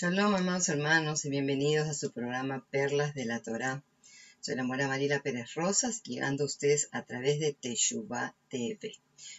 Shalom, amados hermanos, y bienvenidos a su programa Perlas de la Torá. Soy la Mora Marila Pérez Rosas, llegando a ustedes a través de Teshuvah TV.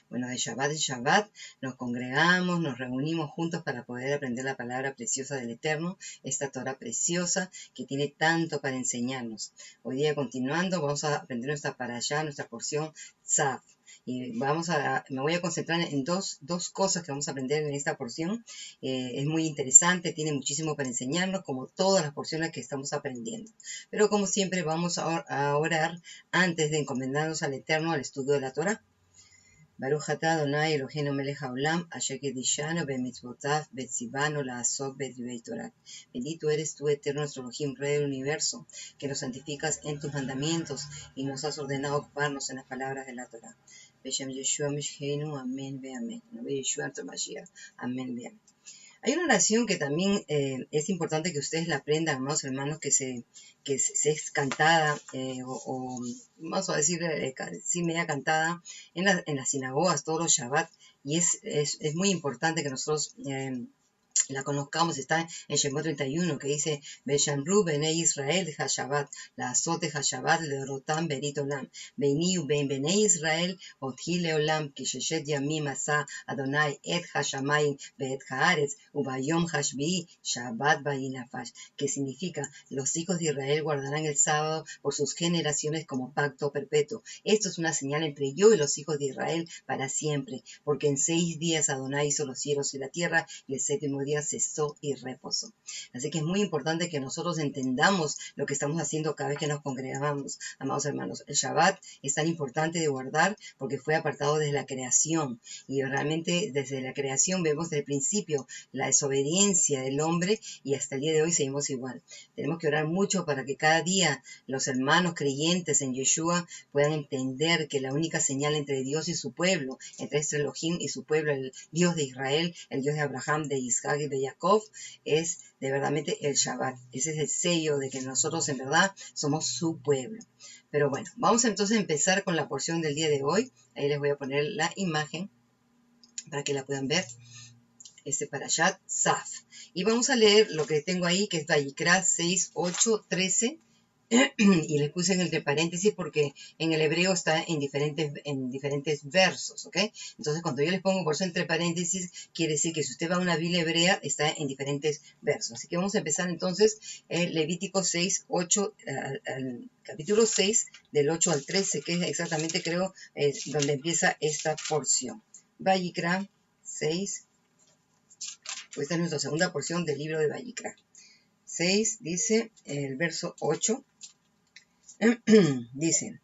Bueno, de Shabbat en Shabbat nos congregamos, nos reunimos juntos para poder aprender la palabra preciosa del Eterno, esta Torá preciosa que tiene tanto para enseñarnos. Hoy día, continuando, vamos a aprender nuestra parashá, nuestra porción Tzav. Y me voy a concentrar en dos cosas que vamos a aprender en esta porción. Es muy interesante, tiene muchísimo para enseñarnos, como todas las porciones que estamos aprendiendo. Pero como siempre vamos a orar antes de encomendarnos al Eterno al estudio de la Torá. Baruch atah Adonai Eloheinu melech haolam, asher kedishanu bemitzvotav betzivanu la'asok b'divei Torah. Bendito eres tú, Eterno, nuestro Elohim, Rey del Universo, que nos santificas en tus mandamientos y nos has ordenado ocuparnos en las palabras de la Torah. Beshem Yeshua Mishkeinu, amén ve amén. No ve Yeshua Mashiach, amén ve amén. Hay una oración que también es importante que ustedes la aprendan, amados hermanos, que es cantada, vamos a decir, sí, media cantada en las sinagogas todos los Shabbat, y es muy importante que nosotros la conozcamos. Está en Shemot 31, que dice: Beshamru Benei Israel de Hashabat, la azote Hashabat le rotam berit olam, Beiniu ben Benei Israel, othi leolam, kisheshet yamim asa Adonai et Hashamayim beet haaretz, ubayom hashbi'i Shabbat ba'inafash, que significa: los hijos de Israel guardarán el sábado por sus generaciones como pacto perpetuo. Esto es una señal entre yo y los hijos de Israel para siempre, porque en 6 días Adonai hizo los cielos y la tierra, y el séptimo día cesó y reposó. Así que es muy importante que nosotros entendamos lo que estamos haciendo cada vez que nos congregamos, amados hermanos. El Shabbat es tan importante de guardar porque fue apartado desde la creación, y realmente desde la creación vemos desde el principio la desobediencia del hombre, y hasta el día de hoy seguimos igual. Tenemos que orar mucho para que cada día los hermanos creyentes en Yeshua puedan entender que la única señal entre Dios y su pueblo, entre este Elohim y su pueblo, el Dios de Israel, el Dios de Abraham, de Isaac y de Jacob, es de verdaderamente el Shabbat. Ese es el sello de que nosotros en verdad somos su pueblo. Pero bueno, vamos entonces a empezar con la porción del día de hoy. Ahí les voy a poner la imagen para que la puedan ver. Parashat Tzav. Y vamos a leer lo que tengo ahí, que es Vayikra 6, 8, 13. Y les puse entre paréntesis porque en el hebreo está en diferentes versos, ¿ok? Entonces, cuando yo les pongo por eso entre paréntesis, quiere decir que si usted va a una Biblia hebrea, está en diferentes versos. Así que vamos a empezar entonces Levítico 6, 8, al capítulo 6, del 8 al 13, que es exactamente, creo, donde empieza esta porción. Vayikra 6, pues esta es nuestra segunda porción del libro de Vayikra. 6, dice el verso 8, dice: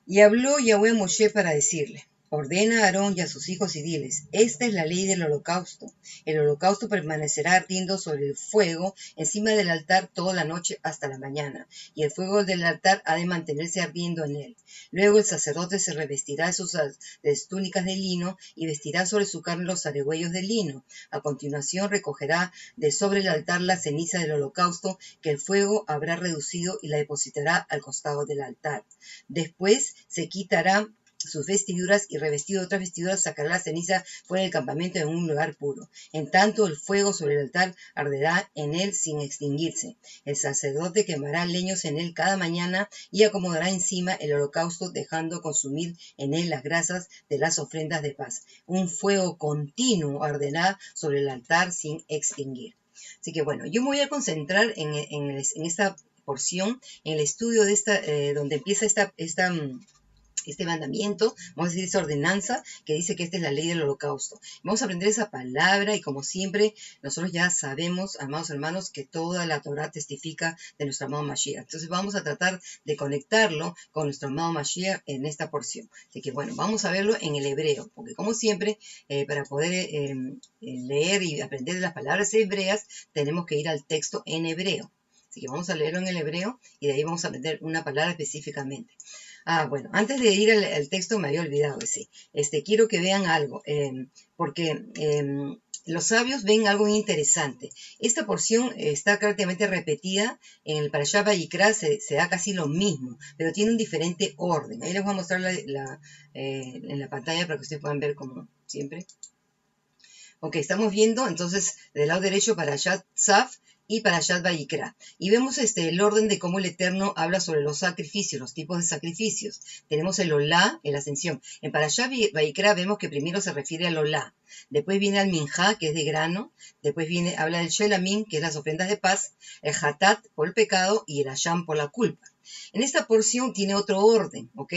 y habló Yahweh a Moshe para decirle: ordena a Aarón y a sus hijos y diles: esta es la ley del holocausto. El holocausto permanecerá ardiendo sobre el fuego encima del altar toda la noche hasta la mañana, y el fuego del altar ha de mantenerse ardiendo en él. Luego el sacerdote se revestirá de sus túnicas de lino y vestirá sobre su carne los zarigüeyos de lino. A continuación recogerá de sobre el altar la ceniza del holocausto que el fuego habrá reducido y la depositará al costado del altar. Después se quitará sus vestiduras y, revestido de otras vestiduras, sacará la ceniza fuera del campamento en un lugar puro. En tanto, el fuego sobre el altar arderá en él sin extinguirse. El sacerdote quemará leños en él cada mañana y acomodará encima el holocausto, dejando consumir en él las grasas de las ofrendas de paz. Un fuego continuo arderá sobre el altar sin extinguir. Así que bueno, yo me voy a concentrar en esta porción, en el estudio de donde empieza este mandamiento, vamos a decir esa ordenanza que dice que esta es la ley del holocausto. Vamos a aprender esa palabra, y como siempre, nosotros ya sabemos, amados hermanos, que toda la Torah testifica de nuestro amado Mashiach. Entonces vamos a tratar de conectarlo con nuestro amado Mashiach en esta porción. Así que bueno, vamos a verlo en el hebreo, porque como siempre, para poder leer y aprender de las palabras hebreas, tenemos que ir al texto en hebreo. Así que vamos a leerlo en el hebreo y de ahí vamos a aprender una palabra específicamente. Bueno, antes de ir al texto me había olvidado ese. Quiero que vean algo, porque los sabios ven algo interesante. Esta porción está prácticamente repetida en el Parashá Vayikra, se da casi lo mismo, pero tiene un diferente orden. Ahí les voy a mostrar en la pantalla para que ustedes puedan ver como siempre. Ok, estamos viendo entonces del lado derecho Parashat Tzaf y Parashat Vayikra. Y vemos el orden de cómo el Eterno habla sobre los sacrificios, los tipos de sacrificios. Tenemos el Olá, la ascensión. En Parashat Vayikra vemos que primero se refiere al Olá. Después viene al Minjá, que es de grano. Después habla del Shelamim, que es las ofrendas de paz. El Hatat por el pecado y el Asham por la culpa. En esta porción tiene otro orden, ¿ok?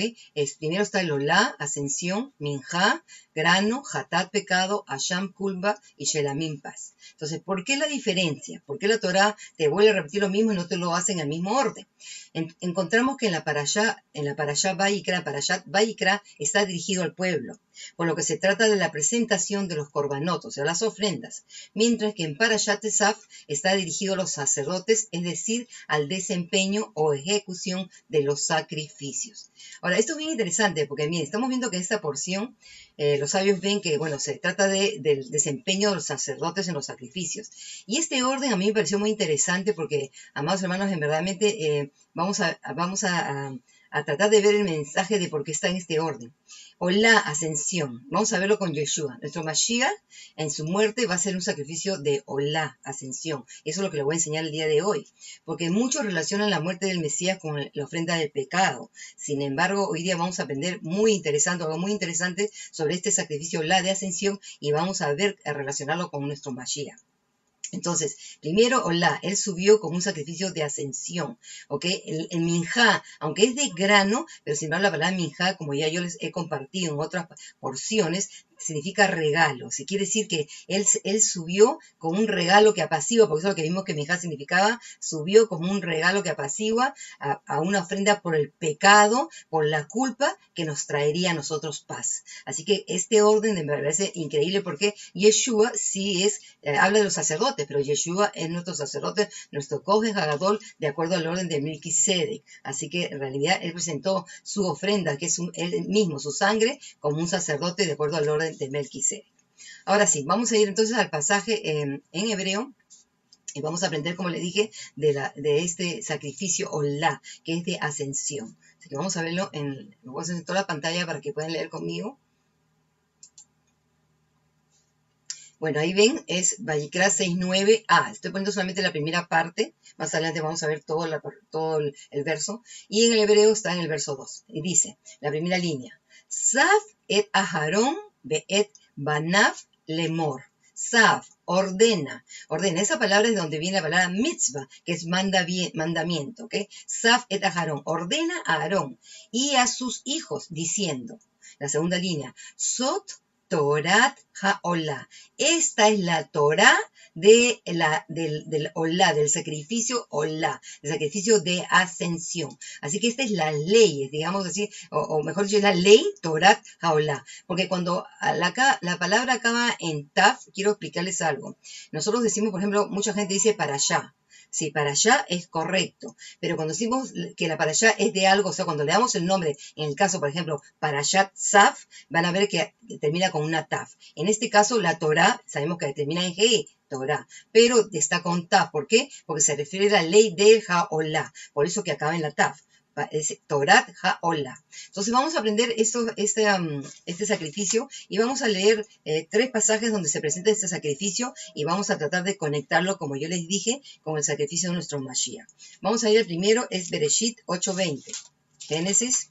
Primero está el Olá, ascensión, Minjá, grano, Hatat, pecado, Asham, culpa y Shelamim, paz. Entonces, ¿por qué la diferencia? ¿Por qué la Torá te vuelve a repetir lo mismo y no te lo hace en el mismo orden? Encontramos que en la Parashá Parashat Vayikra está dirigido al pueblo, por lo que se trata de la presentación de los korbanot, o sea, las ofrendas, mientras que en Parashat Tzaf está dirigido a los sacerdotes, es decir, al desempeño o ejecución de los sacrificios. Ahora, esto es bien interesante porque, miren, estamos viendo que en esta porción los sabios ven que, bueno, se trata del desempeño de los sacerdotes en los sacrificios. Y este orden a mí me pareció muy interesante porque, amados hermanos, en verdad vamos a tratar de ver el mensaje de por qué está en este orden. O la ascensión. Vamos a verlo con Yeshua. Nuestro Mashiach, en su muerte, va a ser un sacrificio de Olá, ascensión. Eso es lo que le voy a enseñar el día de hoy. Porque muchos relacionan la muerte del Mesías con la ofrenda del pecado. Sin embargo, hoy día vamos a aprender algo muy interesante sobre este sacrificio Olá de ascensión y vamos a relacionarlo con nuestro Mashiach. Entonces, primero, Olá, él subió como un sacrificio de ascensión, ¿ok? El minjá, aunque es de grano, pero sin embargo la palabra minjá, como ya yo les he compartido en otras porciones, significa regalo. Se quiere decir que él subió como un regalo que apacigua, porque eso es lo que vimos que minjá significaba, subió como un regalo que apacigua a una ofrenda por el pecado, por la culpa que nos traería a nosotros paz. Así que este orden me parece increíble porque Yeshua sí habla de los sacerdotes, pero Yeshua es nuestro sacerdote, nuestro Kohen Hagadol, de acuerdo al orden de Melquisedec. Así que en realidad él presentó su ofrenda, que es él mismo, su sangre, como un sacerdote de acuerdo al orden de Melquisedec. Ahora sí, vamos a ir entonces al pasaje en hebreo. Y vamos a aprender, como les dije, de este sacrificio Olá, que es de ascensión. Así que vamos a verlo lo voy a hacer en toda la pantalla para que puedan leer conmigo. Bueno, ahí ven, es Vayikra 6:9a. Estoy poniendo solamente la primera parte. Más adelante vamos a ver todo el verso. Y en el hebreo está en el verso 2. Y dice, la primera línea, Saf et Aharón be'et banav lemor. Saf, ordena. Esa palabra es donde viene la palabra mitzvah, que es mandamiento. ¿Ok? Saf et Aharón, ordena a Aarón y a sus hijos, diciendo, la segunda línea, Sot Torat HaOlá. Esta es la Torah del Olá, del sacrificio Olá, el sacrificio de ascensión. Así que esta es la ley, digamos así, o mejor dicho, es la ley Torat HaOlá. Porque cuando la palabra acaba en Taf, quiero explicarles algo. Nosotros decimos, por ejemplo, mucha gente dice para allá. Sí, para allá es correcto, pero cuando decimos que la para allá es de algo, o sea, cuando le damos el nombre, en el caso, por ejemplo, Parashat Tzaf, van a ver que termina con una Taf. En este caso, la Torah, sabemos que termina en He, Torah, pero está con Taf. ¿Por qué? Porque se refiere a la ley de Haolá, por eso que acaba en la Taf. Es Torat HaOlá. Entonces vamos a aprender este sacrificio y vamos a leer 3 pasajes donde se presenta este sacrificio y vamos a tratar de conectarlo, como yo les dije, con el sacrificio de nuestro Mashiach. Vamos a ir al primero, es Bereshit 8:20. Génesis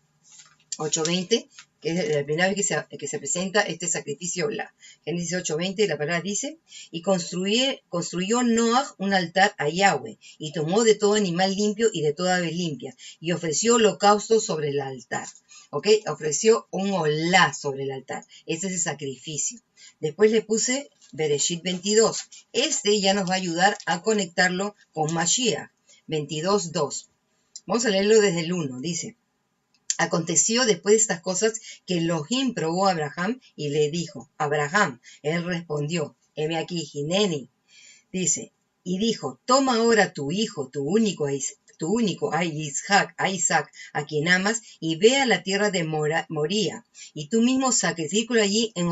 8:20, que es la primera vez que se presenta este sacrificio Olá. Génesis 8:20, la palabra dice, y construyó Noach un altar a Yahweh, y tomó de todo animal limpio y de toda ave limpia, y ofreció holocausto sobre el altar. ¿Ok? Ofreció un Olá sobre el altar. Ese es el sacrificio. Después le puse Bereshit 22. Este ya nos va a ayudar a conectarlo con Mashiach. 22:2. Vamos a leerlo desde el 1. Dice, aconteció después de estas cosas que Elohim probó a Abraham y le dijo, Abraham, él respondió, heme aquí, Hineni, dice, y dijo, toma ahora tu hijo, tu único a Isaac, a quien amas, y ve a la tierra de Moría, y tú mismo sacrifícalo allí en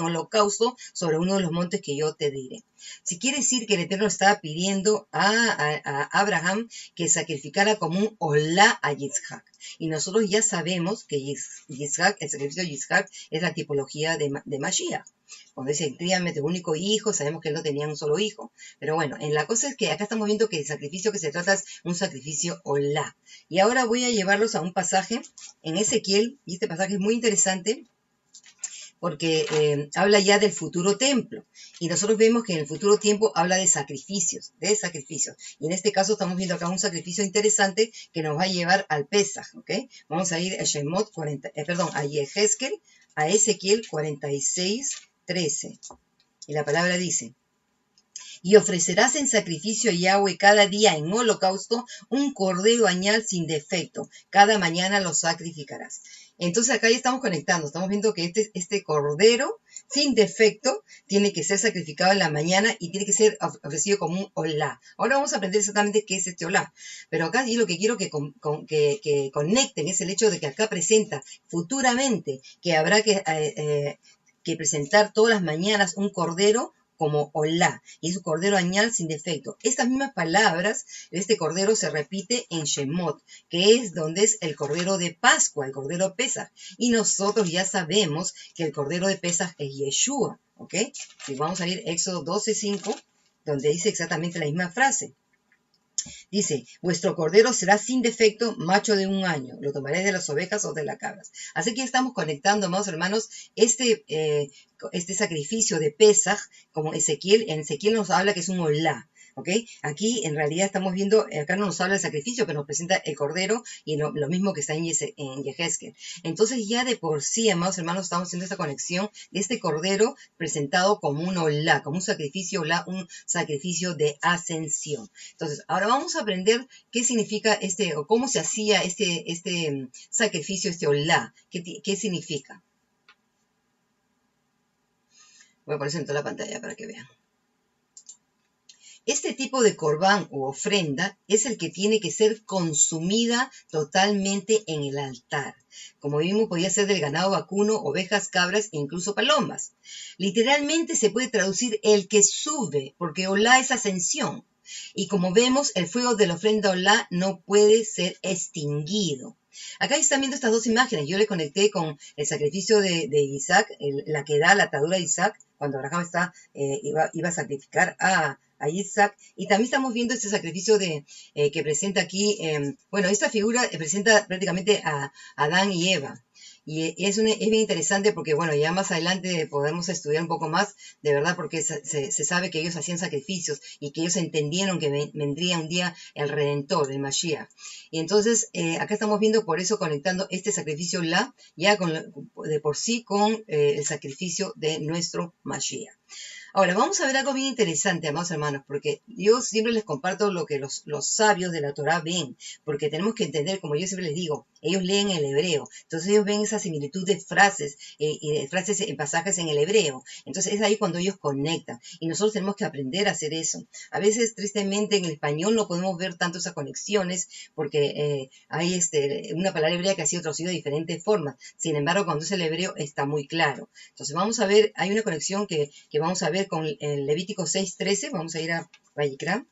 holocausto sobre uno de los montes que yo te diré. Si quiere decir que el Eterno estaba pidiendo a Abraham que sacrificara como un Olá a Yitzhak. Y nosotros ya sabemos que Yitzhak, el sacrificio de Yitzhak, es la tipología de Mashiach. Cuando dice, críame tu único hijo, sabemos que él no tenía un solo hijo. Pero bueno, en la cosa es que acá estamos viendo que el sacrificio que se trata es un sacrificio olá. Y ahora voy a llevarlos a un pasaje en Ezequiel, y este pasaje es muy interesante, porque habla ya del futuro templo. Y nosotros vemos que en el futuro tiempo habla de sacrificios, Y en este caso estamos viendo acá un sacrificio interesante que nos va a llevar al Pesaj, ¿ok? Vamos a ir a Shemot 40, a Yehezkel, a Ezequiel 46, 13. Y la palabra dice, y ofrecerás en sacrificio a Yahweh cada día en holocausto un cordero añal sin defecto. Cada mañana lo sacrificarás. Entonces acá ya estamos conectando. Estamos viendo que este cordero sin defecto tiene que ser sacrificado en la mañana y tiene que ser ofrecido como un olá. Ahora vamos a aprender exactamente qué es este olá. Pero acá yo lo que quiero que conecten es el hecho de que acá presenta futuramente que habrá que presentar todas las mañanas un cordero como olá, y es un cordero añal sin defecto. Estas mismas palabras, este cordero se repite en Shemot, que es donde es el cordero de Pascua, el cordero Pesaj. Y nosotros ya sabemos que el cordero de Pesaj es Yeshua, ¿ok? Y vamos a ir a Éxodo 12:5, donde dice exactamente la misma frase. Dice, vuestro cordero será sin defecto, macho de 1 año. Lo tomaréis de las ovejas o de las cabras. Así que estamos conectando, amados hermanos, este sacrificio de Pesaj, como en Ezequiel nos habla que es un olá. ¿Ok? Aquí en realidad estamos viendo, acá no nos habla del sacrificio, pero nos presenta el cordero y lo mismo que está en Yehezkel. Entonces ya de por sí, amados hermanos, estamos haciendo esta conexión de este cordero presentado como un olá, como un sacrificio olá, un sacrificio de ascensión. Entonces, ahora vamos a aprender qué significa o cómo se hacía este sacrificio, este olá. ¿Qué significa? Voy a poner en toda la pantalla para que vean. Este tipo de corbán u ofrenda es el que tiene que ser consumida totalmente en el altar. Como vimos, podía ser del ganado vacuno, ovejas, cabras e incluso palomas. Literalmente se puede traducir el que sube, porque olá es ascensión. Y como vemos, el fuego de la ofrenda olá no puede ser extinguido. Acá están viendo estas dos imágenes. Yo le conecté con el sacrificio de Isaac, la que da la atadura de Isaac, cuando Abraham iba a sacrificar a Isaac, y también estamos viendo este sacrificio que presenta aquí, esta figura presenta prácticamente a Adán y Eva, y es bien interesante porque, ya más adelante podemos estudiar un poco más, de verdad, porque se sabe que ellos hacían sacrificios y que ellos entendieron que vendría un día el Redentor, el Mashiach. Y entonces, acá estamos viendo por eso conectando este sacrificio ya de por sí con el sacrificio de nuestro Mashiach. Ahora, vamos a ver algo bien interesante, amados hermanos, porque yo siempre les comparto lo que los sabios de la Torá ven, porque tenemos que entender, como yo siempre les digo, ellos leen el hebreo, entonces ellos ven esa similitud de frases y de frases en pasajes en el hebreo. Entonces es ahí cuando ellos conectan, y nosotros tenemos que aprender a hacer eso. A veces, tristemente, en el español no podemos ver tanto esas conexiones, porque hay una palabra hebrea que ha sido traducida de diferentes formas. Sin embargo, cuando es el hebreo está muy claro. Entonces vamos a ver, hay una conexión que vamos a ver con el Levítico 6:13, vamos a ir a Vayikra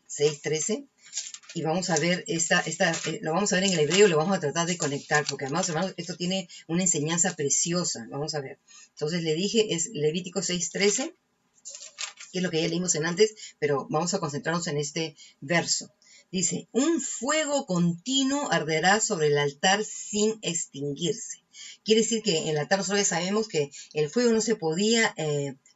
6:13 y vamos a ver lo vamos a ver en el hebreo, lo vamos a tratar de conectar, porque además, hermanos, esto tiene una enseñanza preciosa, vamos a ver. Entonces le dije, es Levítico 6:13, que es lo que ya leímos en antes, pero vamos a concentrarnos en este verso. Dice, un fuego continuo arderá sobre el altar sin extinguirse. Quiere decir que en el altar nosotros ya sabemos que el fuego no se podía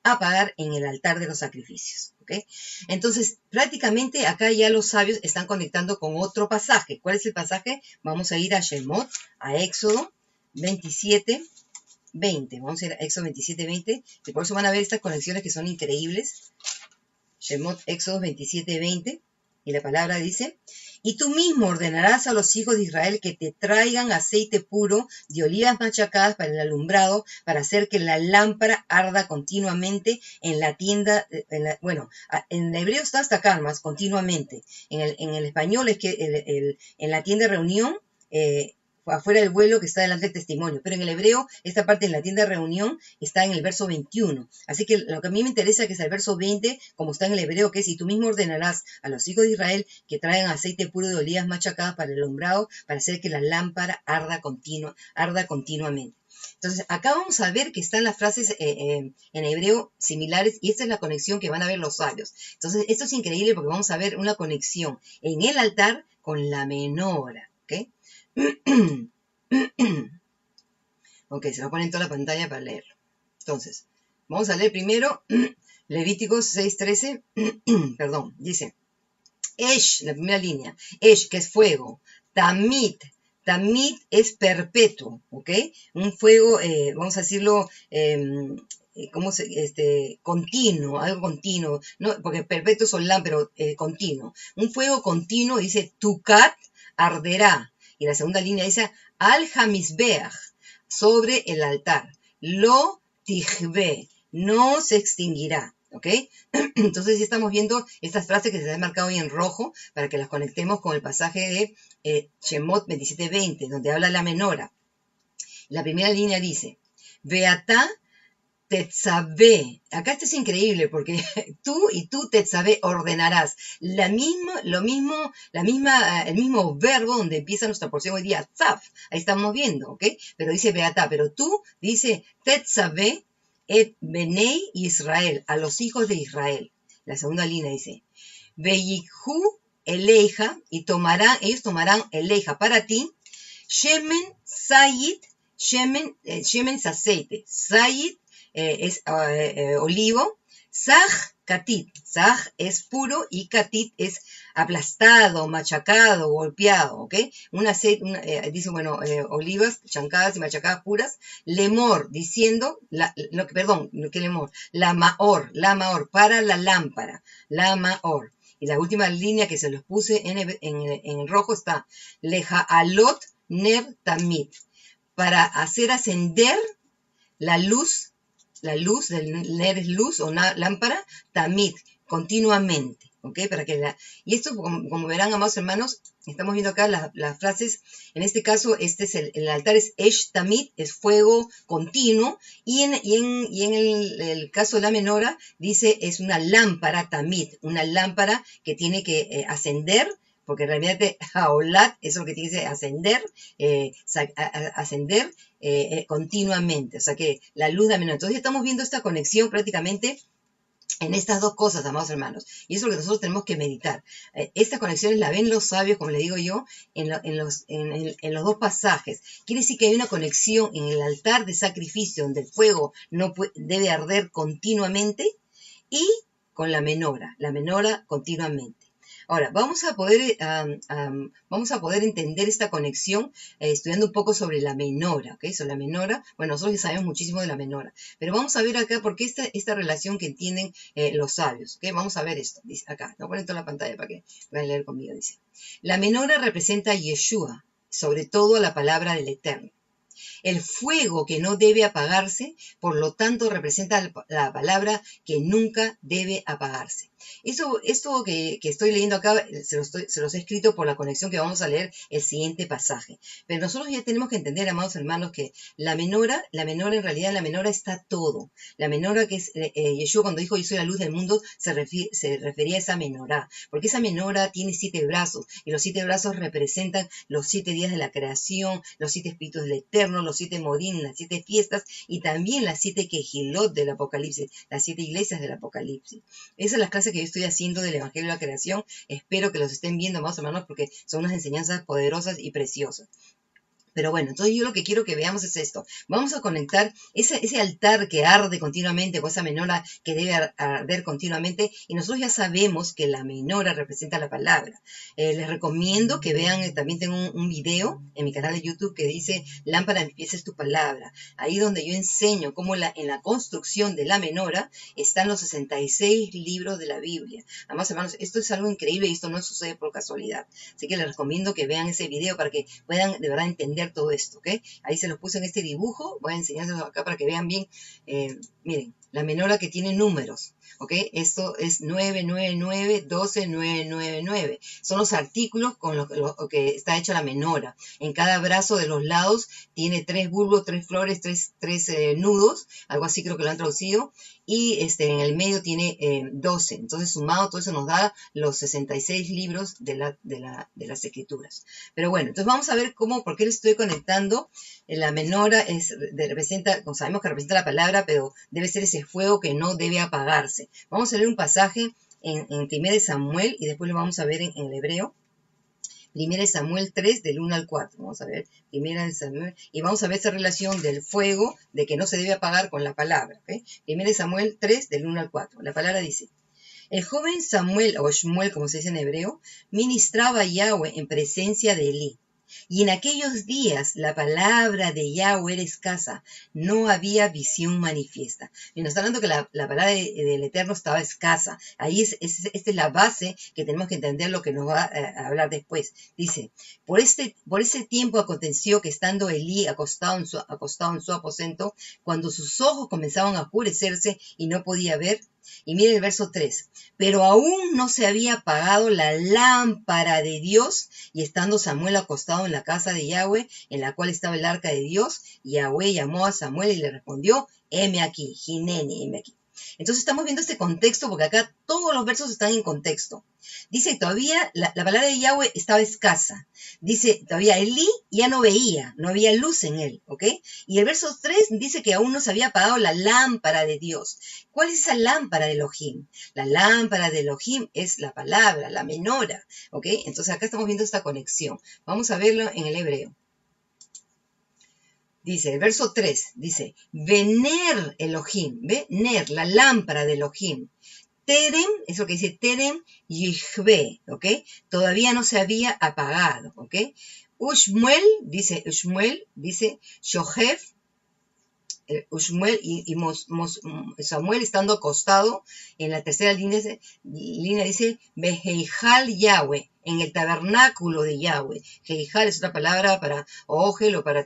apagar en el altar de los sacrificios. ¿Okay? Entonces, prácticamente acá ya los sabios están conectando con otro pasaje. ¿Cuál es el pasaje? Vamos a ir a Shemot, a Éxodo 27:20. Vamos a ir a Éxodo 27:20, y por eso van a ver estas conexiones que son increíbles. Shemot, Éxodo 27:20, y la palabra dice, y tú mismo ordenarás a los hijos de Israel que te traigan aceite puro de olivas machacadas para el alumbrado, para hacer que la lámpara arda continuamente en la tienda, en hebreo está hasta acá más, continuamente. En el español es que en la tienda de reunión, afuera del vuelo que está delante del testimonio, pero en el hebreo esta parte en la tienda de reunión está en el verso 21, así que lo que a mí me interesa que es el verso 20, como está en el hebreo, que es, y tú mismo ordenarás a los hijos de Israel que traigan aceite puro de olivas machacadas para el alumbrado, para hacer que la lámpara arda continuamente. Entonces, acá vamos a ver que están las frases en hebreo similares y esta es la conexión que van a ver los sabios. Entonces, esto es increíble porque vamos a ver una conexión en el altar con la menora, ¿ok? Ok, se lo ponen en toda la pantalla para leerlo. Entonces, vamos a leer primero Levíticos 6:13, perdón, dice, Esh, la primera línea, Esh, que es fuego, Tamit, Tamit es perpetuo, ¿ok? Un fuego, vamos a decirlo, continuo, algo continuo, no, porque perpetuo son la, pero continuo. Un fuego continuo, dice, Tukat arderá. Y la segunda línea dice, Al Hamisbeach, sobre el altar. Lo tijbe, no se extinguirá. ¿Ok? Entonces ya estamos viendo estas frases que se han marcado ahí en rojo para que las conectemos con el pasaje de Shemot 27:20, donde habla la menora. La primera línea dice, Beatá tetzabé. Acá esto es increíble porque tú tetzabé ordenarás. El mismo verbo donde empieza nuestra porción hoy día, tzaf. Ahí estamos viendo, ¿ok? Pero dice Beatá, pero tú dice tetzabé et benei Israel, a los hijos de Israel. La segunda línea dice, Veyikhu eleja, y ellos tomarán eleja para ti, shemen sayit, shemen es aceite, sayit es olivo, saj katit, saj es puro y katit es aplastado, machacado, golpeado, ¿ok? Un aceite, dice, bueno, olivas chancadas y machacadas puras, lemor, diciendo, ¿qué lemor? La maor, para la lámpara, la maor. Y la última línea que se los puse en rojo está, leja alot ner tamit, para hacer ascender la luz del ner es luz o una lámpara, tamit, continuamente, ¿ok? Y esto, como verán, amados hermanos, estamos viendo acá las frases, en este caso, el altar es Esh Tamit, es fuego continuo, y en el caso de la menora, dice, es una lámpara Tamit, una lámpara que tiene que ascender, porque en realidad Haolat es lo que tiene que ascender, continuamente, o sea que la luz da menor. Entonces estamos viendo esta conexión prácticamente en estas dos cosas, amados hermanos, y eso es lo que nosotros tenemos que meditar. Estas conexiones la ven los sabios, como le digo yo, en los dos pasajes. Quiere decir que hay una conexión en el altar de sacrificio, donde el fuego no debe arder continuamente, y con la menora continuamente. Ahora, vamos a poder entender esta conexión estudiando un poco sobre la menora, ¿ok? Sobre la menora, bueno, nosotros ya sabemos muchísimo de la menora, pero vamos a ver acá por qué esta relación que entienden los sabios, ¿ok? Vamos a ver esto, dice acá, lo voy a poner toda la pantalla para que puedan leer conmigo, dice. La menora representa a Yeshua, sobre todo a la palabra del Eterno. El fuego que no debe apagarse, por lo tanto, representa la palabra que nunca debe apagarse. Esto que estoy leyendo acá se los he escrito por la conexión que vamos a leer el siguiente pasaje. Pero nosotros ya tenemos que entender, amados hermanos, que la menora en realidad, la menora está todo. La menora que es Yeshua cuando dijo yo soy la luz del mundo, se refería a esa menora, porque esa menora tiene 7 brazos y los 7 brazos representan los 7 días de la creación, los 7 espíritus del Eterno, los 7 morín, las 7 fiestas y también las 7 quejilot del Apocalipsis, las 7 iglesias del Apocalipsis. Esa es la clase que yo estoy haciendo del Evangelio de la Creación. Espero que los estén viendo, más hermanos, porque son unas enseñanzas poderosas y preciosas. Pero bueno, entonces yo lo que quiero que veamos es esto. Vamos a conectar ese altar que arde continuamente con esa menora que debe arder continuamente. Y nosotros ya sabemos que la menora representa la palabra. Les recomiendo que vean, también tengo un video en mi canal de YouTube que dice Lámpara de mis pies es tu palabra. Ahí donde yo enseño cómo en la construcción de la menora están los 66 libros de la Biblia. Además, hermanos, esto es algo increíble y esto no sucede por casualidad. Así que les recomiendo que vean ese video para que puedan de verdad entender todo esto, ¿ok? Ahí se los puse en este dibujo, voy a enseñárselos acá para que vean bien. Miren, la menora que tiene números. ¿ok? Esto es 999, 12, 999. Son los artículos con lo que está hecha la menora. En cada brazo de los lados tiene 3 bulbos, 3 flores, 3 nudos, algo así creo que lo han traducido, y en el medio tiene 12. Entonces, sumado, todo eso nos da los 66 libros de las escrituras. Pero bueno, entonces vamos a ver por qué le estoy conectando. La menora representa, como sabemos que representa la palabra, pero debe ser ese fuego que no debe apagarse. Vamos a leer un pasaje en 1 Samuel y después lo vamos a ver en el hebreo. 1 Samuel 3, del 1 al 4. Vamos a ver, 1 Samuel, y vamos a ver esa relación del fuego, de que no se debe apagar con la palabra. ¿Okay? 1 Samuel 3, del 1 al 4. La palabra dice: el joven Samuel, o Shmuel, como se dice en hebreo, ministraba a Yahweh en presencia de Elí. Y en aquellos días la palabra de Yahweh era escasa, no había visión manifiesta. Y nos está hablando que la palabra del Eterno estaba escasa. Ahí esta es la base que tenemos que entender lo que nos va a hablar después. Dice, por ese tiempo aconteció que estando Elí acostado en su aposento, cuando sus ojos comenzaban a oscurecerse y no podía ver. Y mire el verso 3. Pero aún no se había apagado la lámpara de Dios, y estando Samuel acostado en la casa de Yahweh, en la cual estaba el arca de Dios, Yahweh llamó a Samuel y le respondió: heme aquí, Jineni, heme aquí. Entonces estamos viendo este contexto porque acá todos los versos están en contexto. Dice que todavía la palabra de Yahweh estaba escasa. Dice todavía Elí ya no veía, no había luz en él, ¿ok? Y el verso 3 dice que aún no se había apagado la lámpara de Dios. ¿Cuál es esa lámpara de Elohim? La lámpara de Elohim es la palabra, la menora, ¿ok? Entonces acá estamos viendo esta conexión. Vamos a verlo en el hebreo. Dice, el verso 3, dice, Vener Elohim, ¿ve? Ner, la lámpara de Elohim. Terem, es lo que dice Terem Yihve, ¿ok? Todavía no se había apagado, ¿ok? Ushmuel, dice Shohef, Ushmuel y Samuel estando acostado en la tercera línea dice Beheijal Yahweh, en el tabernáculo de Yahweh. Heijal es otra palabra para ogel o para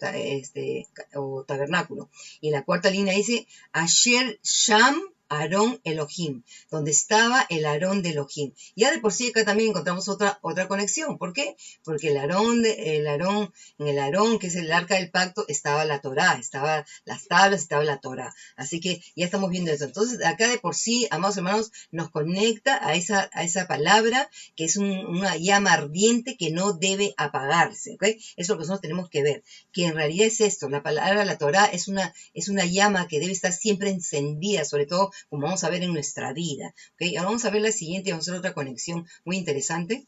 o tabernáculo. Y en la cuarta línea dice Asher Sham Aarón Elohim, donde estaba el Aarón de Elohim. Ya de por sí acá también encontramos otra conexión. ¿Por qué? Porque en el Aarón, que es el arca del pacto, estaba la Torá, estaba las tablas, estaba la Torá. Así que ya estamos viendo eso. Entonces acá de por sí, amados hermanos, nos conecta a esa palabra que es una llama ardiente que no debe apagarse. ¿Okay? Eso es lo que nosotros tenemos que ver. Que en realidad es esto, la palabra, la Torá, es una llama que debe estar siempre encendida, sobre todo como vamos a ver en nuestra vida. ¿Okay? Ahora vamos a ver la siguiente, vamos a hacer otra conexión muy interesante.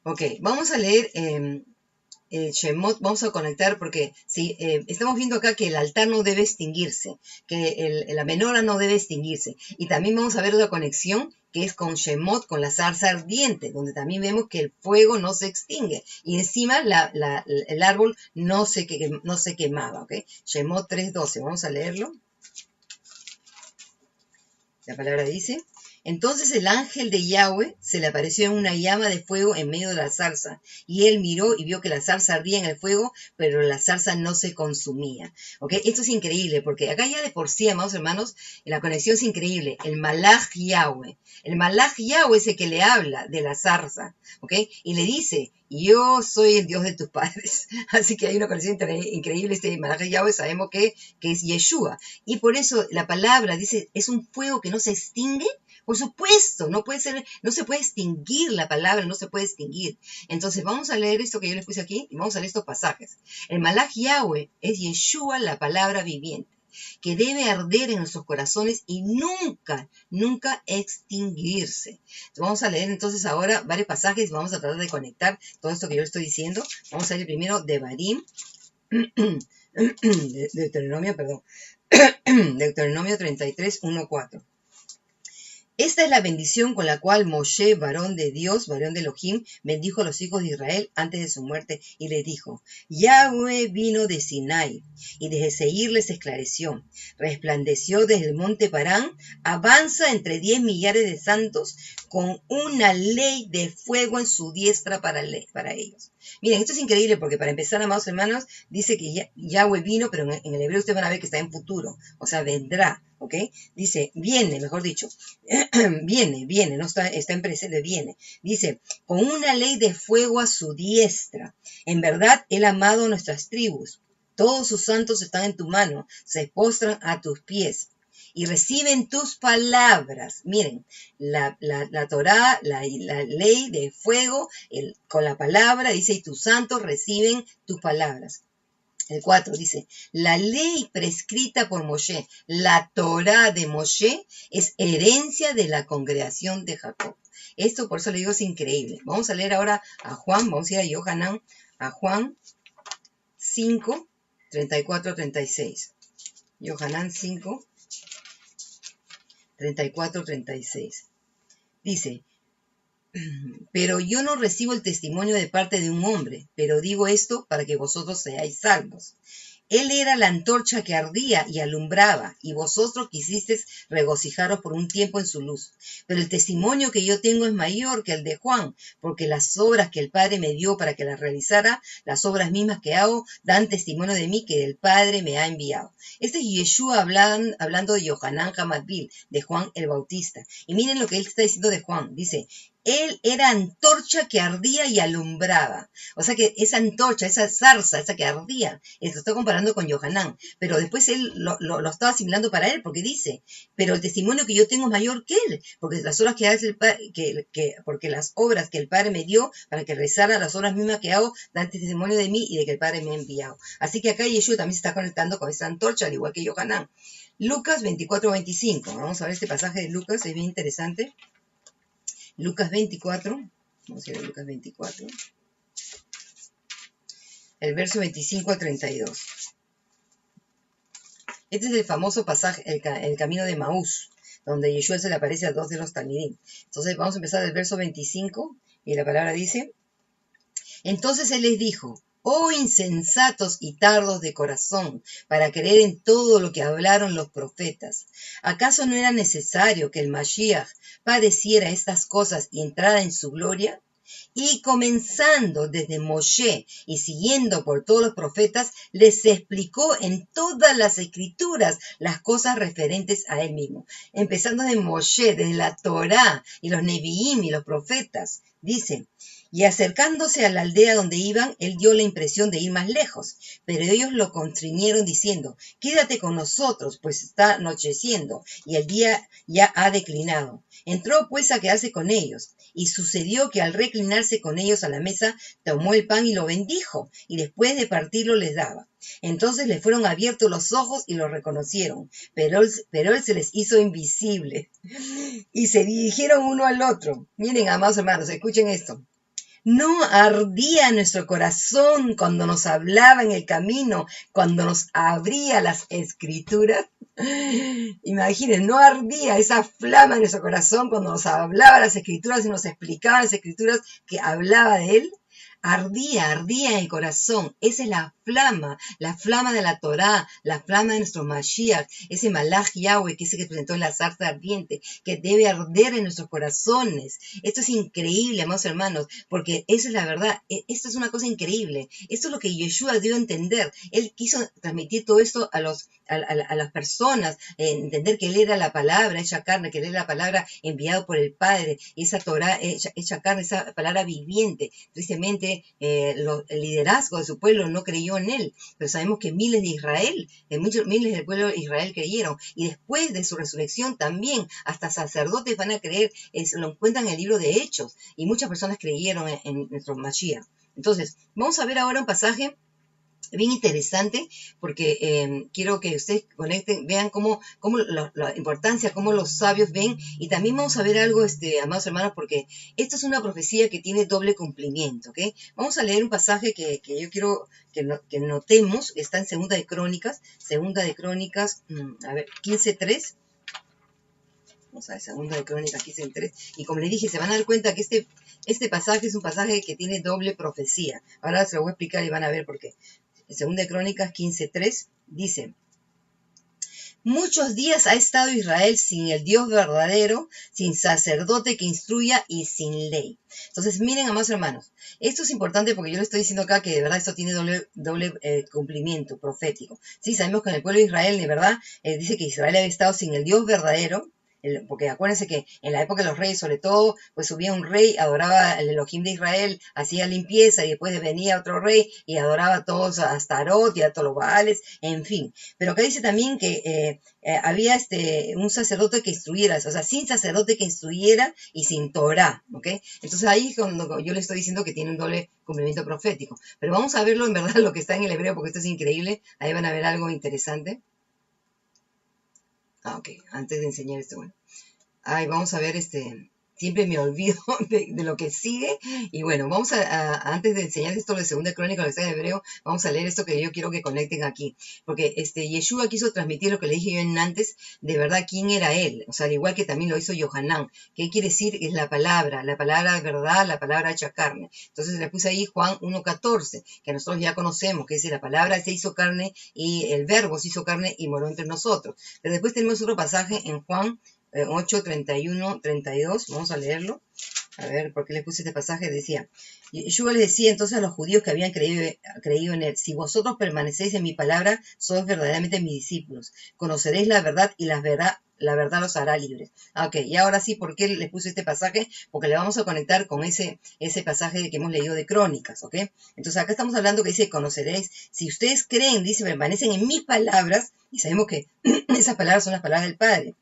Ok, vamos a leer Shemot, vamos a conectar porque si estamos viendo acá que el altar no debe extinguirse, que la menora no debe extinguirse. Y también vamos a ver otra conexión que es con Shemot, con la zarza ardiente, donde también vemos que el fuego no se extingue. Y encima el árbol no se quemaba. ¿Okay? Shemot 3:12, vamos a leerlo. La palabra dice: entonces el ángel de Yahweh se le apareció en una llama de fuego en medio de la zarza, y él miró y vio que la zarza ardía en el fuego, pero la zarza no se consumía. ¿Okay? Esto es increíble, porque acá ya de por sí, amados hermanos, la conexión es increíble. El Malach Yahweh es el que le habla de la zarza, ¿okay? Y le dice: yo soy el Dios de tus padres. Así que hay una conexión increíble. Este Malach Yahweh sabemos que es Yeshua. Y por eso la palabra dice, es un fuego que no se extingue. Por supuesto, no se puede extinguir la palabra, no se puede extinguir. Entonces vamos a leer esto que yo les puse aquí y vamos a leer estos pasajes. El Malach Yahweh es Yeshua, la palabra viviente, que debe arder en nuestros corazones y nunca, nunca extinguirse. Entonces vamos a leer entonces ahora varios pasajes y vamos a tratar de conectar todo esto que yo les estoy diciendo. Vamos a leer primero Devarim, Deuteronomio 33, 1, 4. Esta es la bendición con la cual Moshe, varón de Dios, varón de Elohim, bendijo a los hijos de Israel antes de su muerte y les dijo: Yahweh vino de Sinai y desde Seir les esclareció, resplandeció desde el monte Parán, avanza entre 10 millares de santos con una ley de fuego en su diestra para ellos. Miren, esto es increíble porque, para empezar, amados hermanos, dice que Yahweh vino, pero en el hebreo ustedes van a ver que está en futuro, o sea, vendrá, ¿ok? Dice, viene, mejor dicho, viene, no está en presente, viene. Dice, con una ley de fuego a su diestra. En verdad, él ha amado a nuestras tribus. Todos sus santos están en tu mano, se postran a tus pies y reciben tus palabras. Miren, la Torá, la ley de fuego, con la palabra, dice, y tus santos reciben tus palabras. El 4 dice, la ley prescrita por Moshe, la Torá de Moshe, es herencia de la congregación de Jacob. Esto, por eso le digo, es increíble. Vamos a leer ahora a Juan, vamos a ir a Yohanan, a Juan 5, 34, 36. Yohanan 5, 34, 36. Dice, pero yo no recibo el testimonio de parte de un hombre, pero digo esto para que vosotros seáis salvos. Él era la antorcha que ardía y alumbraba, y vosotros quisisteis regocijaros por un tiempo en su luz. Pero el testimonio que yo tengo es mayor que el de Juan, porque las obras que el Padre me dio para que las realizara, las obras mismas que hago, dan testimonio de mí que el Padre me ha enviado. Este es Yeshua hablando de Yohanan Hamadbil, de Juan el Bautista. Y miren lo que él está diciendo de Juan. Dice, él era antorcha que ardía y alumbraba. O sea que esa antorcha, esa zarza, esa que ardía, lo está comparando con Yohanan. Pero después él lo está asimilando para él, porque dice, pero el testimonio que yo tengo es mayor que él, porque las obras que hace porque las obras que el Padre me dio para que rezara, las obras mismas que hago, dan testimonio de mí y de que el Padre me ha enviado. Así que acá Yeshua también se está conectando con esa antorcha, al igual que Yohanan. Lucas 24-25. Vamos a ver este pasaje de Lucas, es bien interesante. Lucas 24, vamos a ir a Lucas 24, el verso 25 al 32. Este es el famoso pasaje, el camino de Maús, donde Yeshua se le aparece a dos de los talmidim. Entonces vamos a empezar del verso 25, y la palabra dice, entonces él les dijo, oh insensatos y tardos de corazón, para creer en todo lo que hablaron los profetas. ¿Acaso no era necesario que el Mashiach padeciera estas cosas y entrara en su gloria? Y comenzando desde Moshe y siguiendo por todos los profetas, les explicó en todas las escrituras las cosas referentes a él mismo. Empezando de Moshe, desde la Torá y los Neviim y los profetas, dice, y acercándose a la aldea donde iban, él dio la impresión de ir más lejos, pero ellos lo constriñeron diciendo, quédate con nosotros, pues está anocheciendo y el día ya ha declinado. Entró pues a quedarse con ellos, y sucedió que al reclinarse con ellos a la mesa, tomó el pan y lo bendijo, y después de partirlo les daba. Entonces les fueron abiertos los ojos y lo reconocieron, pero él se les hizo invisible, y se dirigieron uno al otro. Miren, amados hermanos, escuchen esto. ¿No ardía nuestro corazón cuando nos hablaba en el camino, cuando nos abría las escrituras? Imaginen, no ardía esa flama en nuestro corazón cuando nos hablaba las escrituras y nos explicaba las escrituras que hablaba de él. Ardía en el corazón. Esa es la flama de la Torá, la flama de nuestro Mashiach, ese Malach Yahweh que presentó en la zarza ardiente, que debe arder en nuestros corazones. Esto es increíble, amados hermanos, porque esa es la verdad. Esto es una cosa increíble. Esto es lo que Yeshua dio a entender. Él quiso transmitir todo esto a las personas, entender que él era la palabra hecha carne, que él era la palabra enviada por el Padre, y esa Torá hecha carne, esa palabra viviente. Tristemente, el liderazgo de su pueblo no creyó en él, pero sabemos que miles miles del pueblo de Israel creyeron, y después de su resurrección también, hasta sacerdotes van a creer, lo encuentran en el libro de Hechos, y muchas personas creyeron en nuestro Mashiach. Entonces, vamos a ver ahora un pasaje bien interesante, porque quiero que ustedes conecten, vean cómo la importancia, cómo los sabios ven, y también vamos a ver algo, amados hermanos, porque esto es una profecía que tiene doble cumplimiento, ¿ok? Vamos a leer un pasaje que yo quiero que notemos, está en Segunda de Crónicas, a ver, 15:3. Vamos a ver, Segunda de Crónicas 15:3. Y como les dije, se van a dar cuenta que este pasaje es un pasaje que tiene doble profecía. Ahora se lo voy a explicar y van a ver por qué. Segunda de Crónicas 15:3 dice: muchos días ha estado Israel sin el Dios verdadero, sin sacerdote que instruya y sin ley. Entonces, miren, amados hermanos, esto es importante porque yo le estoy diciendo acá que de verdad esto tiene doble cumplimiento profético. Sí, sabemos que en el pueblo de Israel, de verdad, dice que Israel había estado sin el Dios verdadero, porque acuérdense que en la época de los reyes, sobre todo, pues subía un rey, adoraba el Elohim de Israel, hacía limpieza y después venía otro rey y adoraba a todos a Astarot y a todos los Baales, en fin. Pero acá dice también que había un sacerdote que instruyera, o sea, sin sacerdote que instruyera y sin Torah, ¿ok? Entonces ahí es cuando yo le estoy diciendo que tiene un doble cumplimiento profético. Pero vamos a verlo en verdad lo que está en el hebreo, porque esto es increíble. Ahí van a ver algo interesante. Ok, antes de enseñar esto, bueno. Ay, vamos a ver siempre me olvido de lo que sigue. Y bueno, vamos antes de enseñar esto de Segunda Crónica, lo que está en hebreo, vamos a leer esto que yo quiero que conecten aquí. Porque Yeshua quiso transmitir lo que le dije yo antes, de verdad, quién era él. O sea, al igual que también lo hizo Yohanan. ¿Qué quiere decir? Es la palabra de verdad, la palabra hecha carne. Entonces le puse ahí Juan 1:14, que nosotros ya conocemos, que dice la palabra se hizo carne y el verbo se hizo carne y moró entre nosotros. Pero después tenemos otro pasaje en Juan 8, 31, 32, vamos a leerlo, a ver por qué le puse este pasaje. Decía, Yeshua les decía entonces a los judíos que habían creído en él: si vosotros permanecéis en mi palabra, sois verdaderamente mis discípulos, conoceréis la verdad y la verdad los hará libres. Ok, y ahora sí, ¿por qué les puse este pasaje? Porque le vamos a conectar con ese pasaje que hemos leído de Crónicas, ¿ok? Entonces acá estamos hablando que dice, conoceréis, si ustedes creen, dice, permanecen en mis palabras, y sabemos que esas palabras son las palabras del Padre.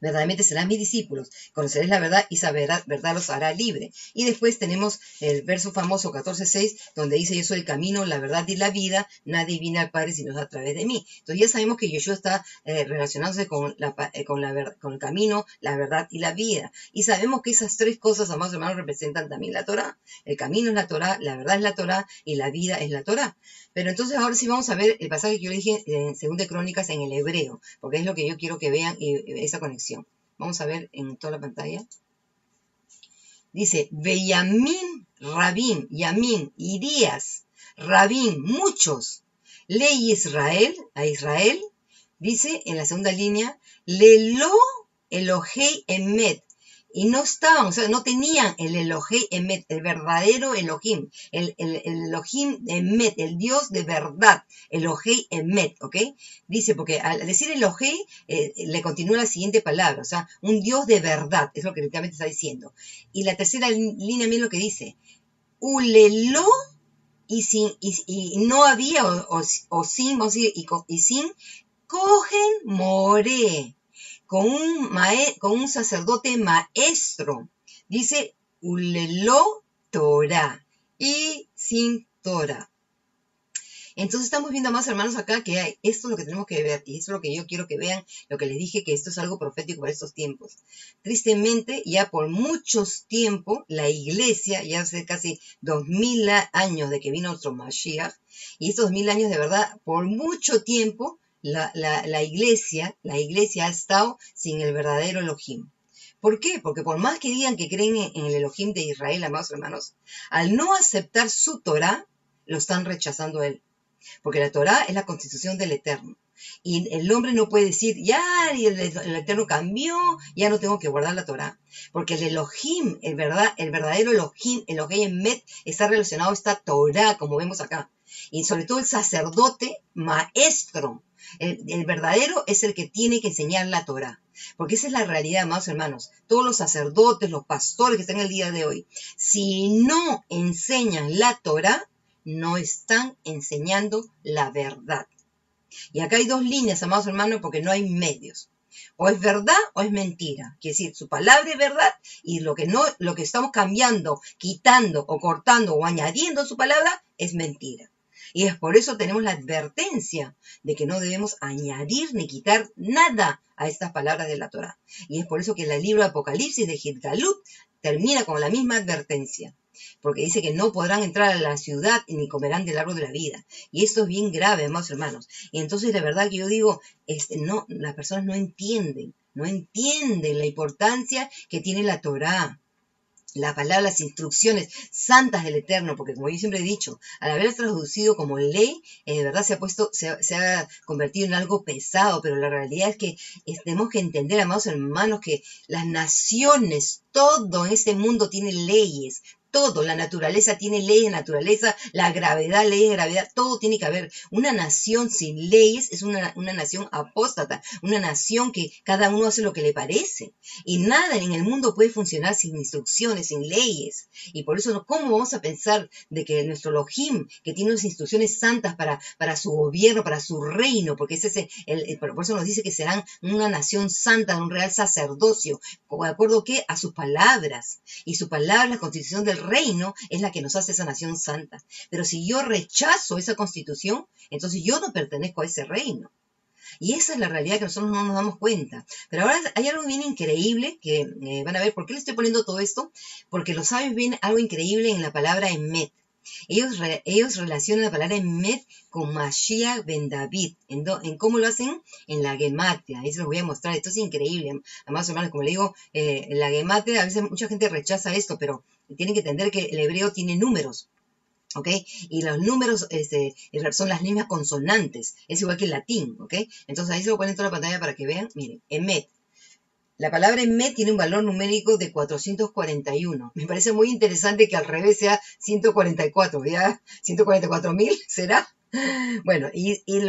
Verdaderamente serán mis discípulos, conoceréis la verdad y esa verdad los hará libre. Y después tenemos el verso famoso 14:6, donde dice, yo soy el camino, la verdad y la vida, nadie viene al Padre sino a través de mí. Entonces ya sabemos que Yeshua está relacionándose con el camino, la verdad y la vida. Y sabemos que esas tres cosas, amados hermanos, representan también la Torah. El camino es la Torah, la verdad es la Torah y la vida es la Torah. Pero entonces ahora sí vamos a ver el pasaje que yo dije en Segunda Crónicas en el hebreo, porque es lo que yo quiero que vean esa conexión. Vamos a ver en toda la pantalla. Dice, Veyamim Rabim, Yamim, y días, Rabim, muchos, ley Israel, a Israel, dice en la segunda línea, Lelo Elohei Emet, y no estaban, o sea, no tenían el Elohei Emet, el verdadero Elohim, el Elohim Emet, el Dios de verdad, Elohei Emet, ¿ok? Dice, porque al decir Elohei, le continúa la siguiente palabra, o sea, un Dios de verdad, es lo que literalmente está diciendo. Y la tercera línea, miren lo que dice, Ulelo, y no había, o sin, y sin, cogen more, con un sacerdote maestro. Dice, ulelo Torah, y sin Torah. Entonces estamos viendo, más hermanos, acá que esto es lo que tenemos que ver, y esto es lo que yo quiero que vean, lo que les dije, que esto es algo profético para estos tiempos. Tristemente, ya por muchos tiempos, la iglesia, ya hace casi 2000 años de que vino nuestro Mashiach, y estos 2000 años de verdad, por mucho tiempo, la iglesia ha estado sin el verdadero Elohim. ¿Por qué? Porque por más que digan que creen en el Elohim de Israel, amados hermanos, al no aceptar su Torah, lo están rechazando a él. Porque la Torah es la constitución del Eterno. Y el hombre no puede decir, ya, y el Eterno cambió, ya no tengo que guardar la Torah. Porque el Elohim, el verdadero Elohim Emet, está relacionado a esta Torah, como vemos acá. Y sobre todo el sacerdote maestro. El verdadero es el que tiene que enseñar la Torah. Porque esa es la realidad, amados hermanos. Todos los sacerdotes, los pastores que están el día de hoy, si no enseñan la Torah, no están enseñando la verdad. Y acá hay dos líneas, amados hermanos, porque no hay medios. O es verdad o es mentira. Quiere decir, su palabra es verdad y lo que estamos cambiando, quitando o cortando o añadiendo a su palabra es mentira. Y es por eso tenemos la advertencia de que no debemos añadir ni quitar nada a estas palabras de la Torah. Y es por eso que el libro de Apocalipsis de Gilgalut termina con la misma advertencia. Porque dice que no podrán entrar a la ciudad ni comerán del árbol de la vida. Y esto es bien grave, amados hermanos. Y entonces, de verdad que yo digo, las personas no entienden no entienden la importancia que tiene la Torá. La palabra, las instrucciones santas del Eterno, porque como yo siempre he dicho, al haber traducido como ley, de verdad se ha convertido en algo pesado, pero la realidad es que tenemos que entender, amados hermanos, que las naciones, todo en este mundo tiene leyes. Todo, la naturaleza tiene leyes de naturaleza, la gravedad, leyes de gravedad, todo tiene que haber. Una nación sin leyes es una nación apóstata, una nación que cada uno hace lo que le parece. Y nada en el mundo puede funcionar sin instrucciones, sin leyes. Y por eso, ¿cómo vamos a pensar de que nuestro Elohim, que tiene unas instrucciones santas para su gobierno, para su reino, porque ese es por eso nos dice que serán una nación santa, un real sacerdocio, de acuerdo que a sus palabras. Y su palabra, la constitución del reino, es la que nos hace esa nación santa. Pero si yo rechazo esa constitución, entonces yo no pertenezco a ese reino. Y esa es la realidad que nosotros no nos damos cuenta. Pero ahora hay algo bien increíble que van a ver. ¿Por qué le estoy poniendo todo esto? Porque los sabios ven algo increíble en la palabra emet. Ellos relacionan la palabra emet con Mashiach ben David. ¿En cómo lo hacen? En la gematria. Ahí se los voy a mostrar. Esto es increíble. Además, hermanos, como le digo, en la gematria, a veces mucha gente rechaza esto, pero tienen que entender que el hebreo tiene números. ¿Ok? Y los números son las mismas consonantes. Es igual que el latín. ¿Ok? Entonces ahí se lo ponen en toda la pantalla para que vean. Miren, emet. La palabra emet tiene un valor numérico de 441. Me parece muy interesante que al revés sea 144. ¿Ya? 144.000, ¿será? Bueno,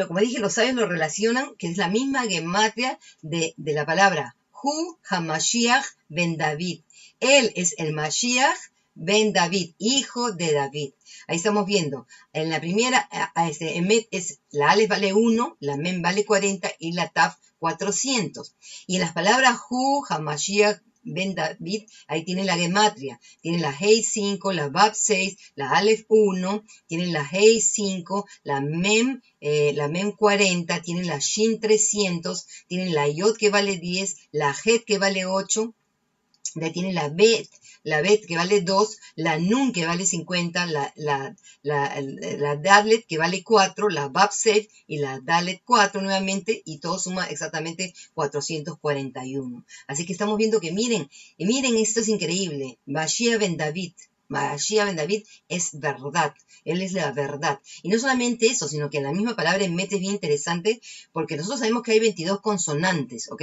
como dije, los sabios lo relacionan, que es la misma gematria de la palabra Hu HaMashiach ben David. Él es el Mashiach ben David, hijo de David. Ahí estamos viendo, en la primera, emet es, la Aleph vale 1, la Mem vale 40 y la Taf 400. Y en las palabras Hu HaMashiach ben David, ahí tienen la gematria, tienen la Hei 5, la Bab 6, la Aleph 1, tienen la Hei 5, la Mem 40, tienen la Shin 300, tienen la Yod que vale 10, la Het que vale 8, ya tienen la Bet que vale 2, la Nun que vale 50, la Dalet que vale 4, la Bab 6 y la Dalet 4 nuevamente, y todo suma exactamente 441. Así que estamos viendo que miren, esto es increíble. Mashiach ben David. Mashiach ben David es verdad, él es la verdad. Y no solamente eso, sino que la misma palabra emet es bien interesante, porque nosotros sabemos que hay 22 consonantes, ¿ok?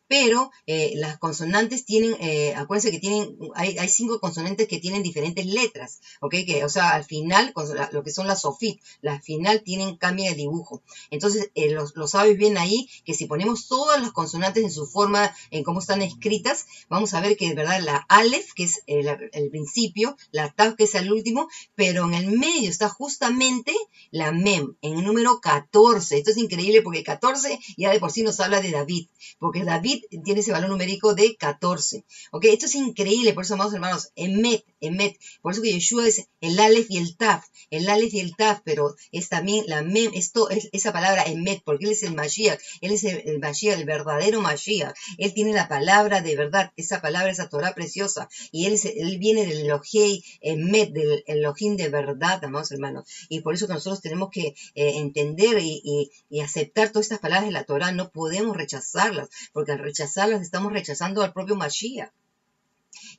Pero las consonantes tienen, acuérdense que hay 5 consonantes que tienen diferentes letras, ¿ok? O sea, al final, lo que son las sofit, al final cambia de dibujo. Entonces, los sabios ven ahí que si ponemos todas las consonantes en su forma, en cómo están escritas, vamos a ver que de verdad la Aleph, que es el principio, la Tav, que es el último, pero en el medio está justamente la Mem, en el número 14. Esto es increíble porque 14 ya de por sí nos habla de David, porque David tiene ese valor numérico de 14. ¿Ok? Esto es increíble, por eso, amados hermanos, emet. Por eso que Yeshua es el Aleph y el Tav, pero es también la Mem, esa palabra emet, porque él es el Mashiach, él es el Mashiach, el verdadero Mashiach. Él tiene la palabra de verdad, esa palabra, esa Torah preciosa, y él viene del Elohei emet, del Elohim de verdad, amados hermanos. Y por eso que nosotros tenemos que entender y aceptar todas estas palabras de la Torah. No podemos rechazarlas, porque al rechazarlas estamos rechazando al propio Mashiach.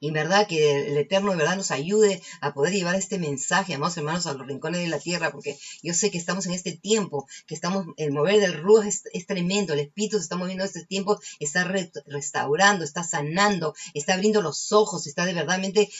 Y en verdad que el Eterno de verdad nos ayude a poder llevar este mensaje, amados hermanos, a los rincones de la tierra, porque yo sé que estamos en este tiempo, que el mover del Ruach es tremendo, el Espíritu se está moviendo en este tiempo, está restaurando, está sanando, está abriendo los ojos, está de verdadmente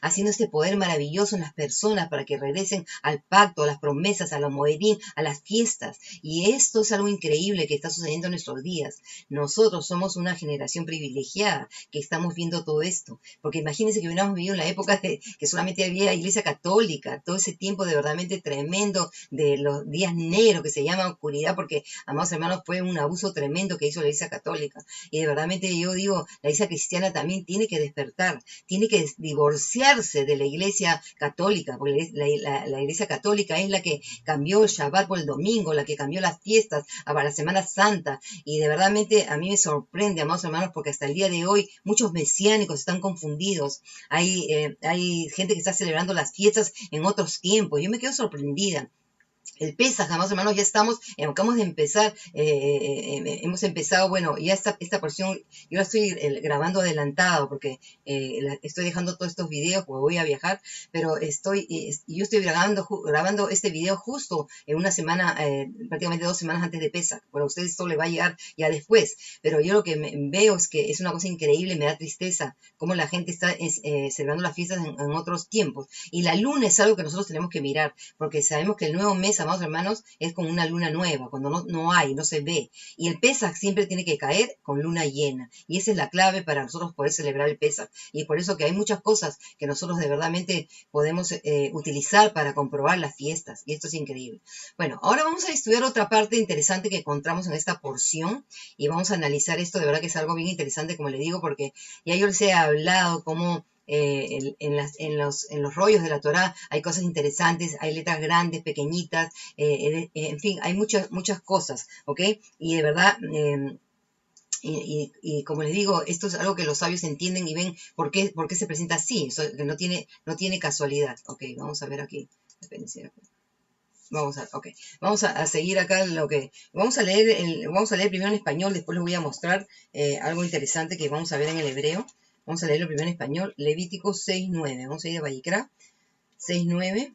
haciendo este poder maravilloso en las personas para que regresen al pacto, a las promesas, a los moedim, a las fiestas. Y esto es algo increíble que está sucediendo en nuestros días. Nosotros somos una generación privilegiada que estamos viendo todo esto. Porque imagínense que hubiéramos vivido en la época que solamente había iglesia católica, todo ese tiempo de verdaderamente tremendo, de los días negros que se llama oscuridad, porque, amados hermanos, fue un abuso tremendo que hizo la iglesia católica. Y de verdaderamente yo digo, la iglesia cristiana también tiene que despertar, tiene que divorciarse de la iglesia católica, porque la iglesia católica es la que cambió el Shabbat por el domingo, la que cambió las fiestas para la Semana Santa. Y de verdaderamente a mí me sorprende, amados hermanos, porque hasta el día de hoy muchos mesiánicos están confundidos. Hay gente que está celebrando las fiestas en otros tiempos. Yo me quedo sorprendida. el Pesaj, amados hermanos, ya estamos, acabamos de empezar, hemos empezado, bueno, ya esta porción, yo la estoy grabando adelantado porque estoy dejando todos estos videos porque voy a viajar, pero yo estoy grabando este video justo en una semana, prácticamente 2 semanas antes de Pesaj. Bueno, a ustedes esto le va a llegar ya después, pero yo lo que veo es que es una cosa increíble, me da tristeza cómo la gente está celebrando las fiestas en otros tiempos. Y la luna es algo que nosotros tenemos que mirar, porque sabemos que el nuevo mes, amados hermanos, es con una luna nueva, cuando no se ve. Y el Pesaj siempre tiene que caer con luna llena. Y esa es la clave para nosotros poder celebrar el Pesaj. Y es por eso que hay muchas cosas que nosotros de verdadmente podemos utilizar para comprobar las fiestas. Y esto es increíble. Bueno, ahora vamos a estudiar otra parte interesante que encontramos en esta porción. Y vamos a analizar esto. De verdad que es algo bien interesante, como le digo, porque ya yo les he hablado cómo en los rollos de la Torá hay cosas interesantes, hay letras grandes, pequeñitas, en fin, hay muchas cosas, ¿ok? Y de verdad, y como les digo, esto es algo que los sabios entienden y ven por qué se presenta así, eso que no tiene casualidad. Ok, vamos a ver aquí. Vamos a seguir acá vamos a leer primero en español, después les voy a mostrar algo interesante que vamos a ver en el hebreo. Vamos a leerlo primero en español, Levítico 6:9. Vamos a ir a Vayikra 6:9.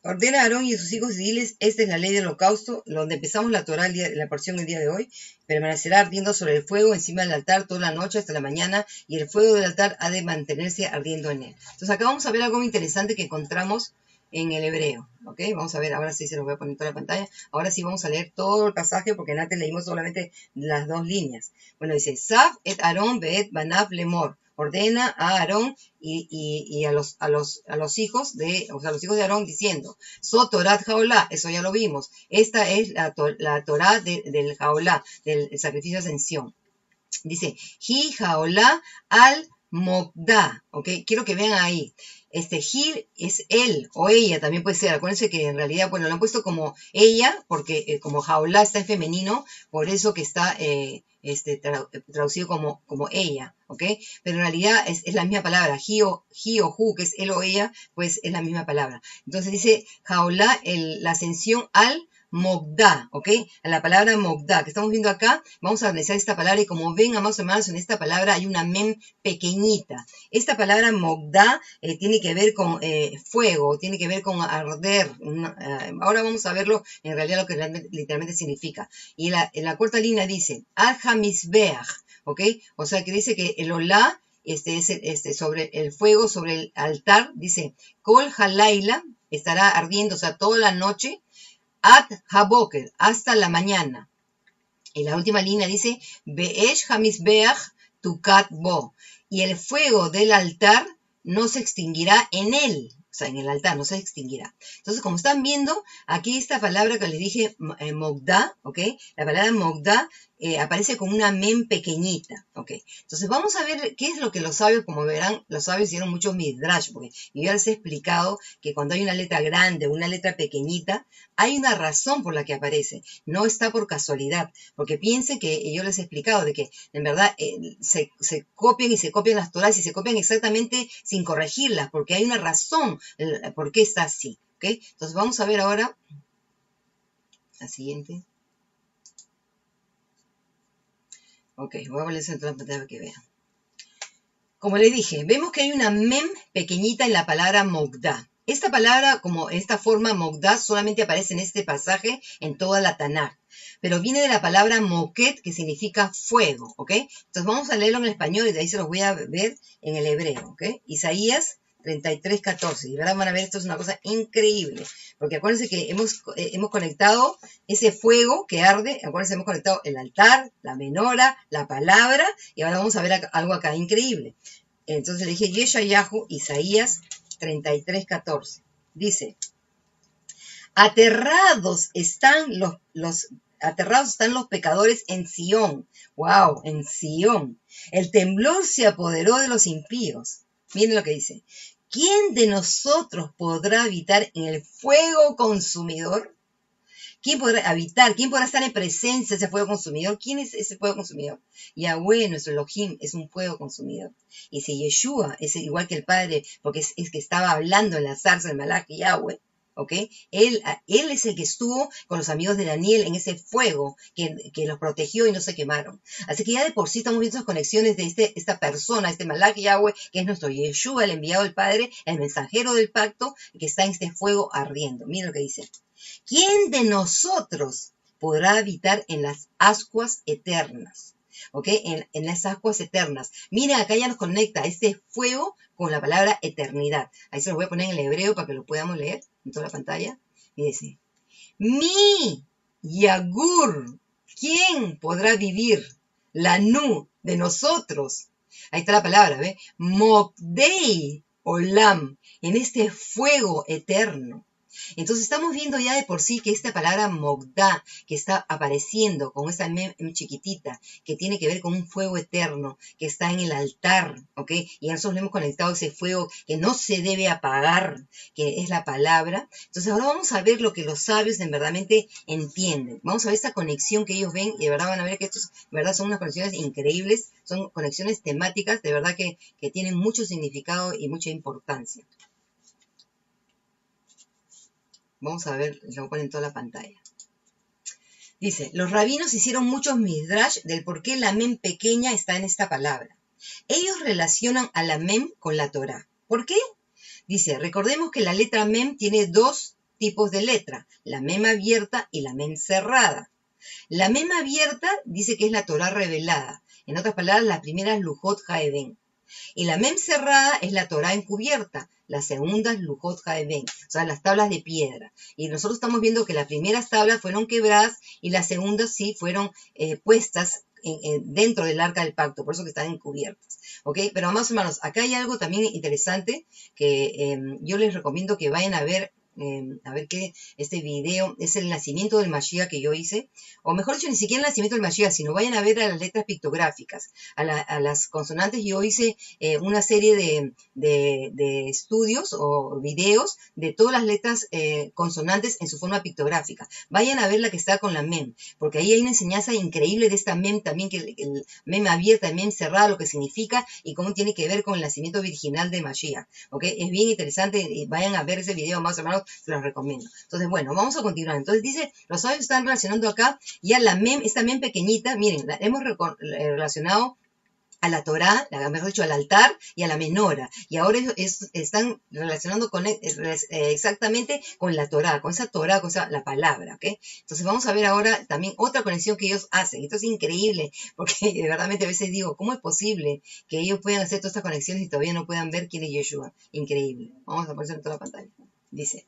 Ordena a Aarón y a sus hijos y diles, esta es la ley del holocausto, donde empezamos la Torá, la porción el día de hoy, permanecerá ardiendo sobre el fuego encima del altar toda la noche hasta la mañana, y el fuego del altar ha de mantenerse ardiendo en él. Entonces acá vamos a ver algo interesante que encontramos en el hebreo, ¿ok? Vamos a ver, ahora sí se los voy a poner toda la pantalla, ahora sí vamos a leer todo el pasaje, porque antes leímos solamente las 2 líneas. Bueno, dice, Saf et Aarón beet banav lemor. Ordena a Aarón y a los hijos de, o sea, los hijos de Aarón diciendo, So Torat Jaolá, eso ya lo vimos. Esta es la Torá del Jaolá, del sacrificio de ascensión. Dice, Hi Jaolá al Mogdá, ¿ok? Quiero que vean ahí. Gil es él o ella, también puede ser. Acuérdense que en realidad, bueno, lo han puesto como ella, porque como Jaolá está en femenino, por eso que está traducido como ella, ¿ok? Pero en realidad es la misma palabra, hi o hu, que es él o ella, pues es la misma palabra. Entonces dice Jaolá, la ascensión al Mogdá, ¿ok? La palabra Mogdá que estamos viendo acá, vamos a analizar esta palabra y como ven, amados hermanos, en esta palabra hay una mem pequeñita. Esta palabra Mogdá tiene que ver con fuego, tiene que ver con arder. Ahora vamos a verlo en realidad lo que literalmente significa. Y en la cuarta línea dice, Arja Misbeach, ¿ok? O sea que dice que el olá es sobre el fuego, sobre el altar, dice, Kol Halaila, estará ardiendo, o sea, toda la noche, Ad Haboker, hasta la mañana. Y la última línea dice, Be'esh Hamisbeach Tukat Bo. Y el fuego del altar no se extinguirá en él. O sea, en el altar no se extinguirá. Entonces, como están viendo, aquí esta palabra que les dije, Mogdá, ¿ok? La palabra Mogdá aparece como una mem pequeñita, ¿ok? Entonces, vamos a ver qué es lo que los sabios, como verán, los sabios hicieron muchos midrash, porque yo ya les he explicado que cuando hay una letra grande o una letra pequeñita, hay una razón por la que aparece. No está por casualidad, porque piensen que yo les he explicado de que, en verdad, se copian y se copian las Torás y se copian exactamente sin corregirlas, porque hay una razón por qué está así, ¿ok? Entonces vamos a ver ahora la siguiente. Ok, voy a volver a entrar la pantalla para que vean. Como les dije, vemos que hay una mem pequeñita en la palabra Mogdá. Esta palabra, como esta forma Mogdá, solamente aparece en este pasaje en toda la Tanaj. Pero viene de la palabra moquet, que significa fuego, ¿ok? Entonces vamos a leerlo en español y de ahí se los voy a ver en el hebreo, ¿ok? Isaías 33:14. Y ahora van a ver, esto es una cosa increíble, porque acuérdense que hemos conectado ese fuego que arde, acuérdense, hemos conectado el altar, la menora, la palabra, y ahora vamos a ver algo acá increíble. Entonces le dije, Yeshayahu, Isaías 33:14. Dice, aterrados están los pecadores en Sión. ¡Wow! En Sión. El temblor se apoderó de los impíos. Miren lo que dice. ¿Quién de nosotros podrá habitar en el fuego consumidor? ¿Quién podrá habitar? ¿Quién podrá estar en presencia de ese fuego consumidor? ¿Quién es ese fuego consumidor? Yahweh, nuestro Elohim, es un fuego consumidor. Y si Yeshua es igual que el Padre, porque es que estaba hablando en la zarza del Malach Yahweh, ¿ok? Él es el que estuvo con los amigos de Daniel en ese fuego que los protegió y no se quemaron. Así que ya de por sí estamos viendo las conexiones de esta persona, este Malach Yahweh, que es nuestro Yeshua, el enviado del Padre, el mensajero del pacto, que está en este fuego ardiendo. Miren lo que dice. ¿Quién de nosotros podrá habitar en las ascuas eternas? ¿Ok? En las ascuas eternas. Miren, acá ya nos conecta este fuego con la palabra eternidad. Ahí se lo voy a poner en el hebreo para que lo podamos leer en toda la pantalla. Y dice, mi yagur, ¿quién podrá vivir? La nu de nosotros. Ahí está la palabra, ¿ve? Mokdei olam, en este fuego eterno. Entonces estamos viendo ya de por sí que esta palabra Mogdá, que está apareciendo con esa mem chiquitita, que tiene que ver con un fuego eterno, que está en el altar, ¿ok? Y nosotros le hemos conectado ese fuego que no se debe apagar, que es la palabra. Entonces ahora vamos a ver lo que los sabios en verdad entienden. Vamos a ver esta conexión que ellos ven y de verdad van a ver que estos, de verdad, son unas conexiones increíbles, son conexiones temáticas, de verdad que tienen mucho significado y mucha importancia. Vamos a ver, lo ponen en toda la pantalla. Dice, los rabinos hicieron muchos midrash del por qué la mem pequeña está en esta palabra. Ellos relacionan a la mem con la Torá. ¿Por qué? Dice, recordemos que la letra mem tiene dos tipos de letra, la mem abierta y la mem cerrada. La mem abierta dice que es la Torá revelada. En otras palabras, las primeras Lujot Haeben. Y la mem cerrada es la Torá encubierta, las segundas Lujot Haeben, o sea, las tablas de piedra. Y nosotros estamos viendo que las primeras tablas fueron quebradas y las segundas sí fueron puestas dentro del arca del pacto, por eso que están encubiertas. ¿Ok? Pero amados hermanos, acá hay algo también interesante que yo les recomiendo que vayan a ver que este video es el nacimiento del Mashiach que yo hice, o mejor dicho, ni siquiera el nacimiento del Mashiach, sino vayan a ver a las letras pictográficas, a las consonantes. Yo hice una serie de estudios o videos de todas las letras consonantes en su forma pictográfica. Vayan a ver la que está con la mem, porque ahí hay una enseñanza increíble de esta mem también, que el mem abierta, el mem cerrada, lo que significa y cómo tiene que ver con el nacimiento virginal de Mashiach. ¿Ok? Es bien interesante y vayan a ver ese video, más hermanos, se los recomiendo. Entonces, bueno, vamos a continuar. Entonces dice, los sabios están relacionando acá ya la mem, esta mem pequeñita, miren, la hemos relacionado a la Torá, mejor dicho, al altar y a la menora. Y ahora están relacionando exactamente con la Torá, con esa la palabra, ¿ok? Entonces vamos a ver ahora también otra conexión que ellos hacen. Esto es increíble, porque de verdad a veces digo, ¿cómo es posible que ellos puedan hacer todas estas conexiones y todavía no puedan ver quién es Yeshua? Increíble. Vamos a poner en toda la pantalla. Dice,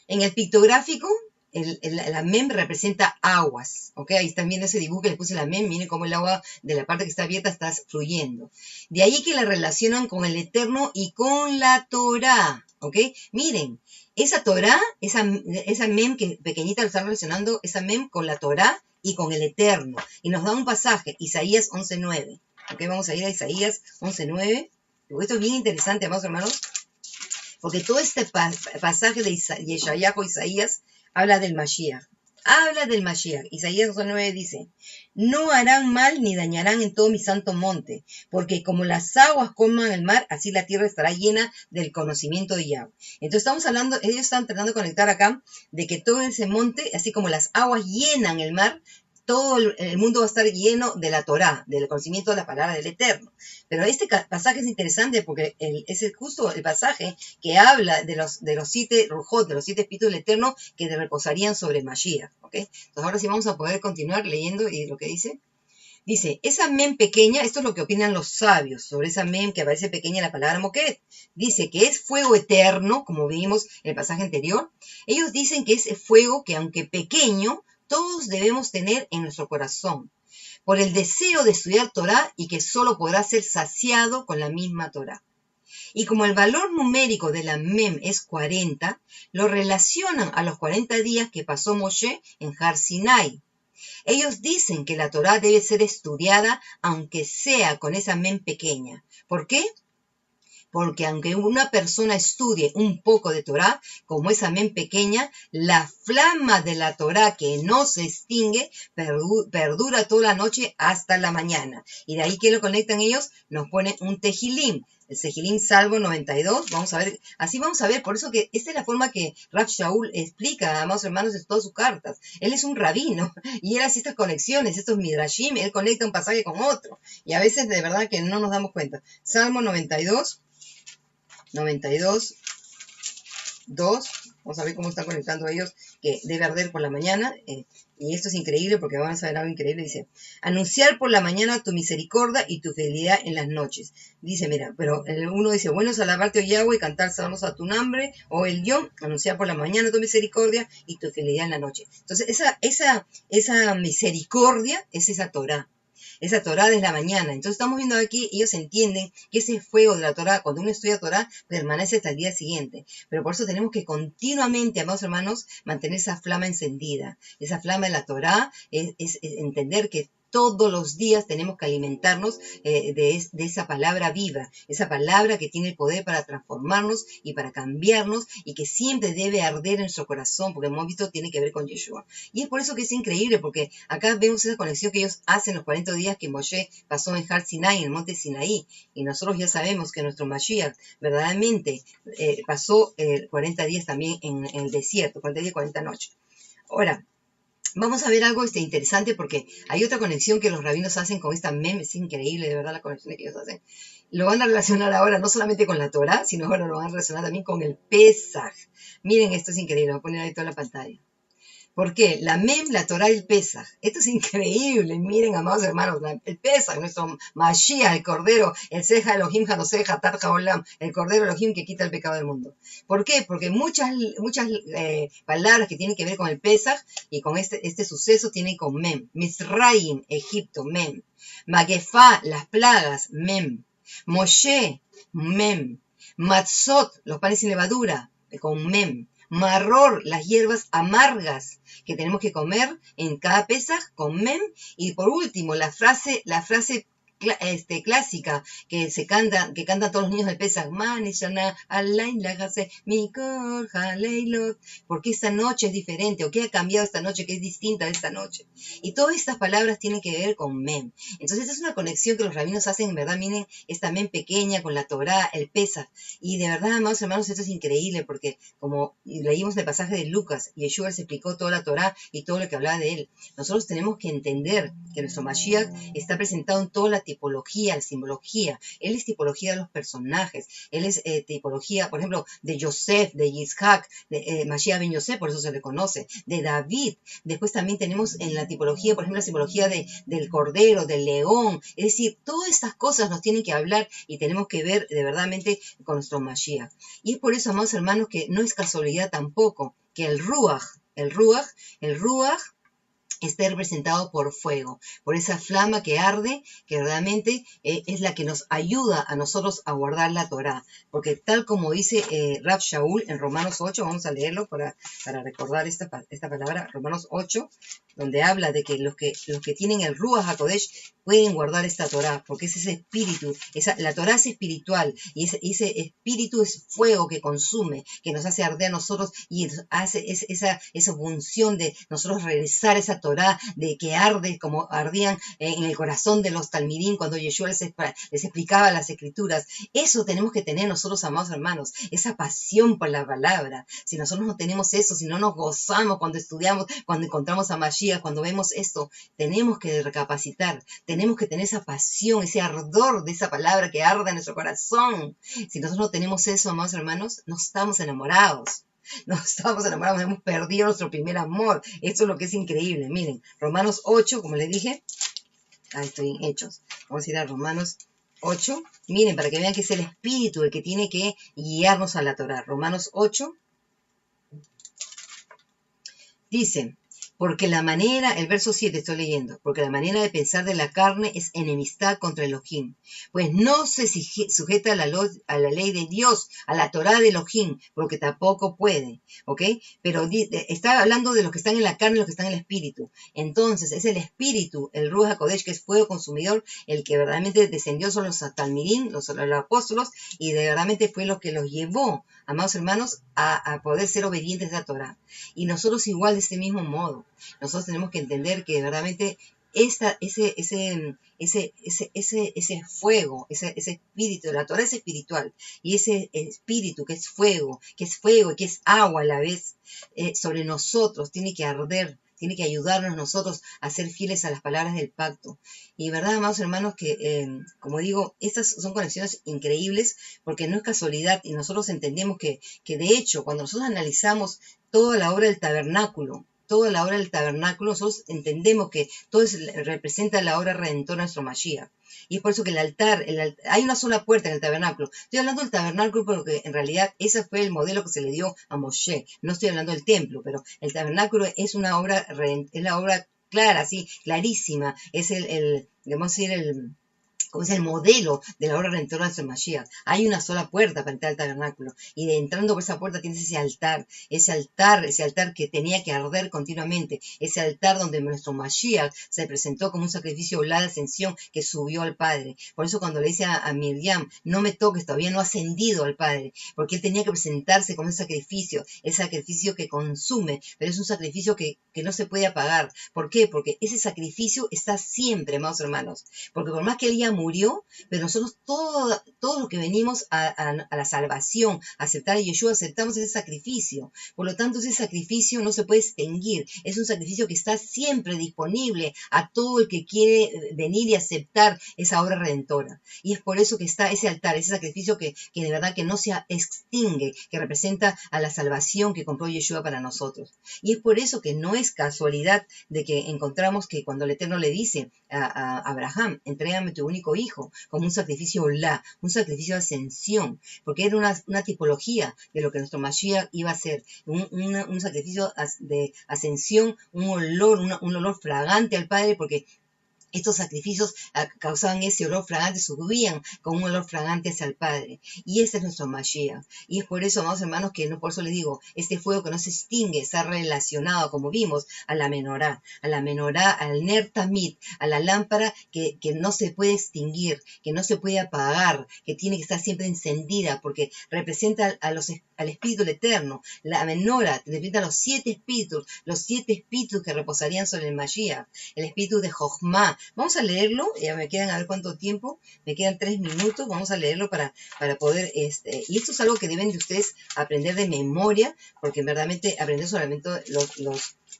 en el pictográfico, la mem representa aguas, ¿ok? Ahí están viendo ese dibujo que les puse la mem, miren cómo el agua de la parte que está abierta está fluyendo. De ahí que la relacionan con el Eterno y con la Torá, ¿ok? Miren, esa Torá, esa mem que pequeñita lo están relacionando, esa mem con la Torá y con el Eterno. Y nos da un pasaje, Isaías 11:9, ¿ok? Vamos a ir a Isaías 11:9. Esto es bien interesante, amados hermanos, porque todo este pasaje de Isaías habla del Mashiach. Habla del Mashiach. Isaías 2:9 dice, no harán mal ni dañarán en todo mi santo monte, porque como las aguas colman el mar, así la tierra estará llena del conocimiento de Yahweh. Entonces estamos hablando, ellos están tratando de conectar acá, de que todo ese monte, así como las aguas llenan el mar, todo el mundo va a estar lleno de la Torá, del conocimiento de la palabra del Eterno. Pero este pasaje es interesante porque es justo el pasaje que habla de los 7 rujot, de los 7 espíritus del Eterno que reposarían sobre Mashiach. ¿Ok? Entonces ahora sí vamos a poder continuar leyendo y lo que dice. Dice, esa mem pequeña, esto es lo que opinan los sabios sobre esa mem que aparece pequeña en la palabra moquet. Dice que es fuego eterno, como vimos en el pasaje anterior. Ellos dicen que es fuego que, aunque pequeño, todos debemos tener en nuestro corazón, por el deseo de estudiar Torá y que solo podrá ser saciado con la misma Torá. Y como el valor numérico de la mem es 40, lo relacionan a los 40 días que pasó Moshe en Har Sinai. Ellos dicen que la Torá debe ser estudiada aunque sea con esa mem pequeña. ¿Por qué? porque aunque una persona estudie un poco de Torah, como esa men pequeña, la flama de la Torah que no se extingue perdura toda la noche hasta la mañana. Y de ahí que lo conectan ellos, nos ponen un tejilim. El Tejilim Salmo 92, vamos a ver, así vamos a ver, por eso que esta es la forma que Rav Shaul explica, amados hermanos, en todas sus cartas. Él es un rabino y él hace estas conexiones, estos midrashim, él conecta un pasaje con otro y a veces de verdad que no nos damos cuenta. Salmo 92, 2, vamos a ver cómo están conectando ellos, que debe arder por la mañana, y esto es increíble porque vamos a ver algo increíble, dice, anunciar por la mañana tu misericordia y tu fidelidad en las noches. Dice, mira, pero uno dice, bueno es alabarte, oh Yahweh, y cantar salmos a tu nombre, o el Yom, anunciar por la mañana tu misericordia y tu fidelidad en la noche. Entonces, esa misericordia es esa Torah. Esa Torah desde la mañana. Entonces estamos viendo aquí, ellos entienden que ese fuego de la Torah, cuando uno estudia Torah, permanece hasta el día siguiente. Pero por eso tenemos que continuamente, amados hermanos, mantener esa flama encendida. Esa flama de la Torah es entender que todos los días tenemos que alimentarnos de esa palabra viva, esa palabra que tiene el poder para transformarnos y para cambiarnos y que siempre debe arder en nuestro corazón, porque hemos visto tiene que ver con Yeshua. Y es por eso que es increíble, porque acá vemos esa conexión que ellos hacen los 40 días que Moshe pasó en Har Sinai, en el monte Sinaí, y nosotros ya sabemos que nuestro Mashiach verdaderamente pasó 40 días también en el desierto, 40 días, 40 noches. Ahora, vamos a ver algo interesante porque hay otra conexión que los rabinos hacen con esta mem, es increíble de verdad la conexión que ellos hacen. Lo van a relacionar ahora no solamente con la Torah, sino ahora lo van a relacionar también con el Pesaj. Miren, esto es increíble, voy a poner ahí toda la pantalla. ¿Por qué? La Mem, la Torah y el Pesaj. Esto es increíble. Miren, amados hermanos, el Pesaj, nuestro Mashiach, el Cordero, el Seja Elohim, Hanoseh, Hatar Haolam, el Cordero Elohim que quita el pecado del mundo. ¿Por qué? Porque muchas palabras que tienen que ver con el Pesaj y con este suceso tienen con Mem. Misraim, Egipto, Mem. Magefá, las plagas, Mem. Moshe, Mem. Matzot, los panes sin levadura, con Mem. Marror, las hierbas amargas que tenemos que comer en cada Pesaj con Mem. Y por último, la frase clásica que cantan todos los niños del Pesaj, porque esta noche es diferente, o qué ha cambiado esta noche, que es distinta de esta noche. Y todas estas palabras tienen que ver con Mem. Entonces esta es una conexión que los rabinos hacen, en verdad, miren, esta Mem pequeña con la Torah, el Pesaj. Y de verdad, amados hermanos, esto es increíble, porque como leímos el pasaje de Lucas, Yeshua se explicó toda la Torah y todo lo que hablaba de él. Nosotros tenemos que entender que nuestro Mashiach está presentado en toda la tipología, la simbología. Él es tipología de los personajes. Él es tipología, por ejemplo, de Yosef, de Yitzhak, de Mashiach ben Yosef, por eso se le conoce, de David. Después también tenemos en la tipología, por ejemplo, la simbología del cordero, del león. Es decir, todas estas cosas nos tienen que hablar y tenemos que ver de verdadmente con nuestro Mashiach. Y es por eso, amados hermanos, que no es casualidad tampoco que el Ruach esté representado por fuego, por esa flama que arde, que realmente es la que nos ayuda a nosotros a guardar la Torah. Porque tal como dice Rav Shaul en Romanos 8, vamos a leerlo para recordar esta palabra, Romanos 8, donde habla de que los que tienen el Ruach HaKodesh pueden guardar esta Torah, porque es ese espíritu, la Torah es espiritual, y ese espíritu es fuego que consume, que nos hace arder a nosotros, y hace esa función de nosotros regresar a esa Torah, de que arde como ardían en el corazón de los talmidín cuando Yeshua les explicaba las escrituras. Eso tenemos que tener nosotros, amados hermanos, esa pasión por la palabra. Si nosotros no tenemos eso, si no nos gozamos cuando estudiamos, cuando encontramos a Mashiach, cuando vemos esto, tenemos que recapacitar, tenemos que tener esa pasión, ese ardor de esa palabra que arda en nuestro corazón. Si nosotros no tenemos eso, amados hermanos, no estamos enamorados. No estamos enamorados, hemos perdido nuestro primer amor. Esto es lo que es increíble. Miren, Romanos 8, como les dije, ahí estoy en Hechos. Vamos a ir a Romanos 8. Miren, para que vean que es el Espíritu el que tiene que guiarnos a la Torah. Romanos 8 dice, Porque la manera, el verso 7 estoy leyendo, porque la manera de pensar de la carne es enemistad contra Elohim, pues no se sujeta a la ley de Dios, a la Torá de Elohim, porque tampoco puede, ¿ok? Pero está hablando de los que están en la carne y los que están en el espíritu. Entonces es el espíritu, el Ruach HaKodesh, que es fuego consumidor, el que verdaderamente descendió sobre los talmidim, los apóstolos, y de verdaderamente fue lo que los llevó, amados hermanos, a poder ser obedientes a la Torá. Y nosotros igual de este mismo modo. Nosotros tenemos que entender que verdaderamente ese fuego, ese espíritu de la Torah es espiritual, y ese espíritu que es fuego y que es agua a la vez, sobre nosotros tiene que arder, tiene que ayudarnos nosotros a ser fieles a las palabras del pacto. Y verdad, amados hermanos, que como digo, estas son conexiones increíbles, porque no es casualidad, y nosotros entendemos que de hecho, cuando nosotros analizamos toda la obra del tabernáculo, nosotros entendemos que todo representa la obra redentora de nuestro Mashiach. Y es por eso que el altar, hay una sola puerta en el tabernáculo. Estoy hablando del tabernáculo porque en realidad ese fue el modelo que se le dio a Moshe. No estoy hablando del templo, pero el tabernáculo es una obra, es la obra clara, así, clarísima. Es vamos a decir, como es el modelo de la obra redentora de Mashiach. Hay una sola puerta para entrar al tabernáculo, y entrando por esa puerta tienes ese altar que tenía que arder continuamente, ese altar donde nuestro Mashiach se presentó como un sacrificio de ascensión que subió al Padre. Por eso cuando le dice a Miriam, no me toques, todavía no ha ascendido al Padre, porque él tenía que presentarse como un sacrificio, el sacrificio que consume, pero es un sacrificio que no se puede apagar. ¿Por qué? Porque ese sacrificio está siempre, amados hermanos, porque por más que él ya murió, pero nosotros todo lo que venimos a la salvación, a aceptar a Yeshua, aceptamos ese sacrificio. Por lo tanto, ese sacrificio no se puede extinguir. Es un sacrificio que está siempre disponible a todo el que quiere venir y aceptar esa obra redentora. Y es por eso que está ese altar, ese sacrificio que de verdad que no se extingue, que representa a la salvación que compró Yeshua para nosotros. Y es por eso que no es casualidad de que encontramos que cuando el Eterno le dice a Abraham, entrégame tu único hijo, como un sacrificio un sacrificio de ascensión, porque era una tipología de lo que nuestro Mashiach iba a ser, un sacrificio de ascensión, un olor fragante al Padre, porque estos sacrificios causaban ese olor fragante, subían con un olor fragante hacia el Padre. Y ese es nuestro Mashiach. Y es por eso, amados hermanos, que por eso les digo, este fuego que no se extingue está relacionado, como vimos, a la menorá, al ner tamid, a la lámpara que no se puede extinguir, que no se puede apagar, que tiene que estar siempre encendida, porque representa al Espíritu Eterno. La menorá representa a los 7 espíritus que reposarían sobre el Mashiach, el espíritu de Jochma. Vamos a leerlo, ya me quedan, a ver cuánto tiempo, me quedan 3 minutos, vamos a leerlo para poder, y esto es algo que deben de ustedes aprender de memoria, porque verdaderamente aprender solamente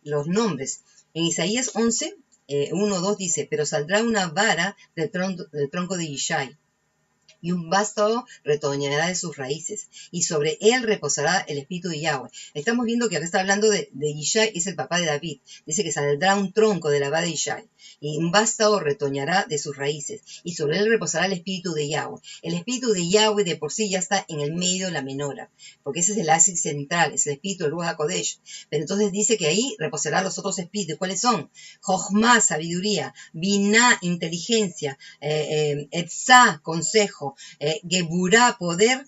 los nombres. En Isaías 11, 1-2 dice, pero saldrá una vara del tronco de Yishai, y un vástago retoñará de sus raíces, y sobre él reposará el espíritu de Yahweh. Estamos viendo que acá está hablando de Yishai, es el papá de David. Dice que saldrá un tronco de la vara de Yishai, y un vástago retoñará de sus raíces, y sobre él reposará el espíritu de Yahweh. El espíritu de Yahweh de por sí ya está en el medio de la menora, porque ese es el ácido central, es el espíritu del Ruach HaKodesh. Pero entonces dice que ahí reposará los otros espíritus. ¿Cuáles son? Jochma, sabiduría; Binah, inteligencia; Etzá, consejo; Geburá, poder;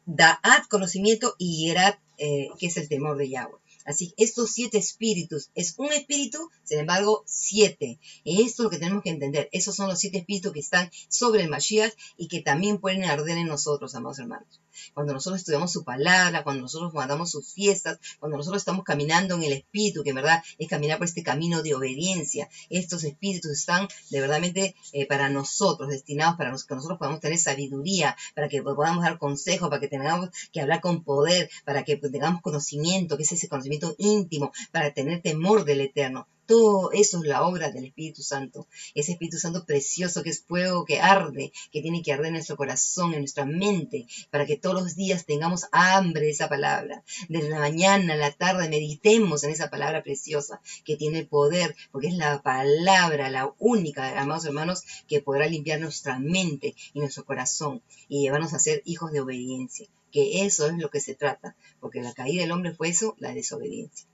Da'at, conocimiento; y Yerat, que es el temor de Yahweh. Así que estos 7 espíritus, es un espíritu, sin embargo, 7. Y esto es lo que tenemos que entender. Esos son los 7 espíritus que están sobre el Mashiach y que también pueden arder en nosotros, amados hermanos. Cuando nosotros estudiamos su palabra, cuando nosotros guardamos sus fiestas, cuando nosotros estamos caminando en el espíritu, que en verdad es caminar por este camino de obediencia, estos espíritus están de verdadmente para nosotros, destinados para que nosotros podamos tener sabiduría, para que podamos dar consejo, para que tengamos que hablar con poder, para que tengamos conocimiento, que es ese conocimiento íntimo, para tener temor del Eterno. Todo eso es la obra del Espíritu Santo, ese Espíritu Santo precioso que es fuego que arde, que tiene que arder en nuestro corazón, en nuestra mente, para que todos los días tengamos hambre de esa palabra. Desde la mañana a la tarde meditemos en esa palabra preciosa que tiene el poder, porque es la palabra, la única, amados hermanos, que podrá limpiar nuestra mente y nuestro corazón y llevarnos a ser hijos de obediencia, que eso es lo que se trata, porque la caída del hombre fue eso, la desobediencia.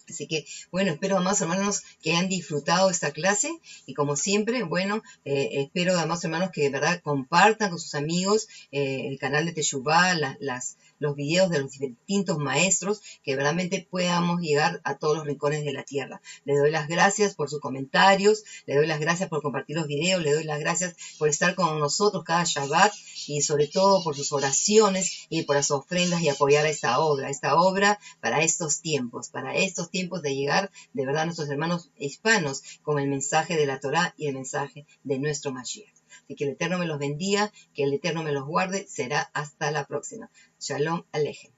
Así que, bueno, espero, amados hermanos, que hayan disfrutado esta clase y como siempre, bueno, espero, amados hermanos, que de verdad compartan con sus amigos el canal de Teshuvá, los videos de los distintos maestros, que realmente podamos llegar a todos los rincones de la tierra. Le doy las gracias por sus comentarios, le doy las gracias por compartir los videos, le doy las gracias por estar con nosotros cada Shabbat y sobre todo por sus oraciones y por las ofrendas y apoyar a esta obra para estos tiempos de llegar de verdad a nuestros hermanos hispanos con el mensaje de la Torá y el mensaje de nuestro Mashiach. Así que el Eterno me los bendiga, que el Eterno me los guarde. Será hasta la próxima. Shalom Alejem.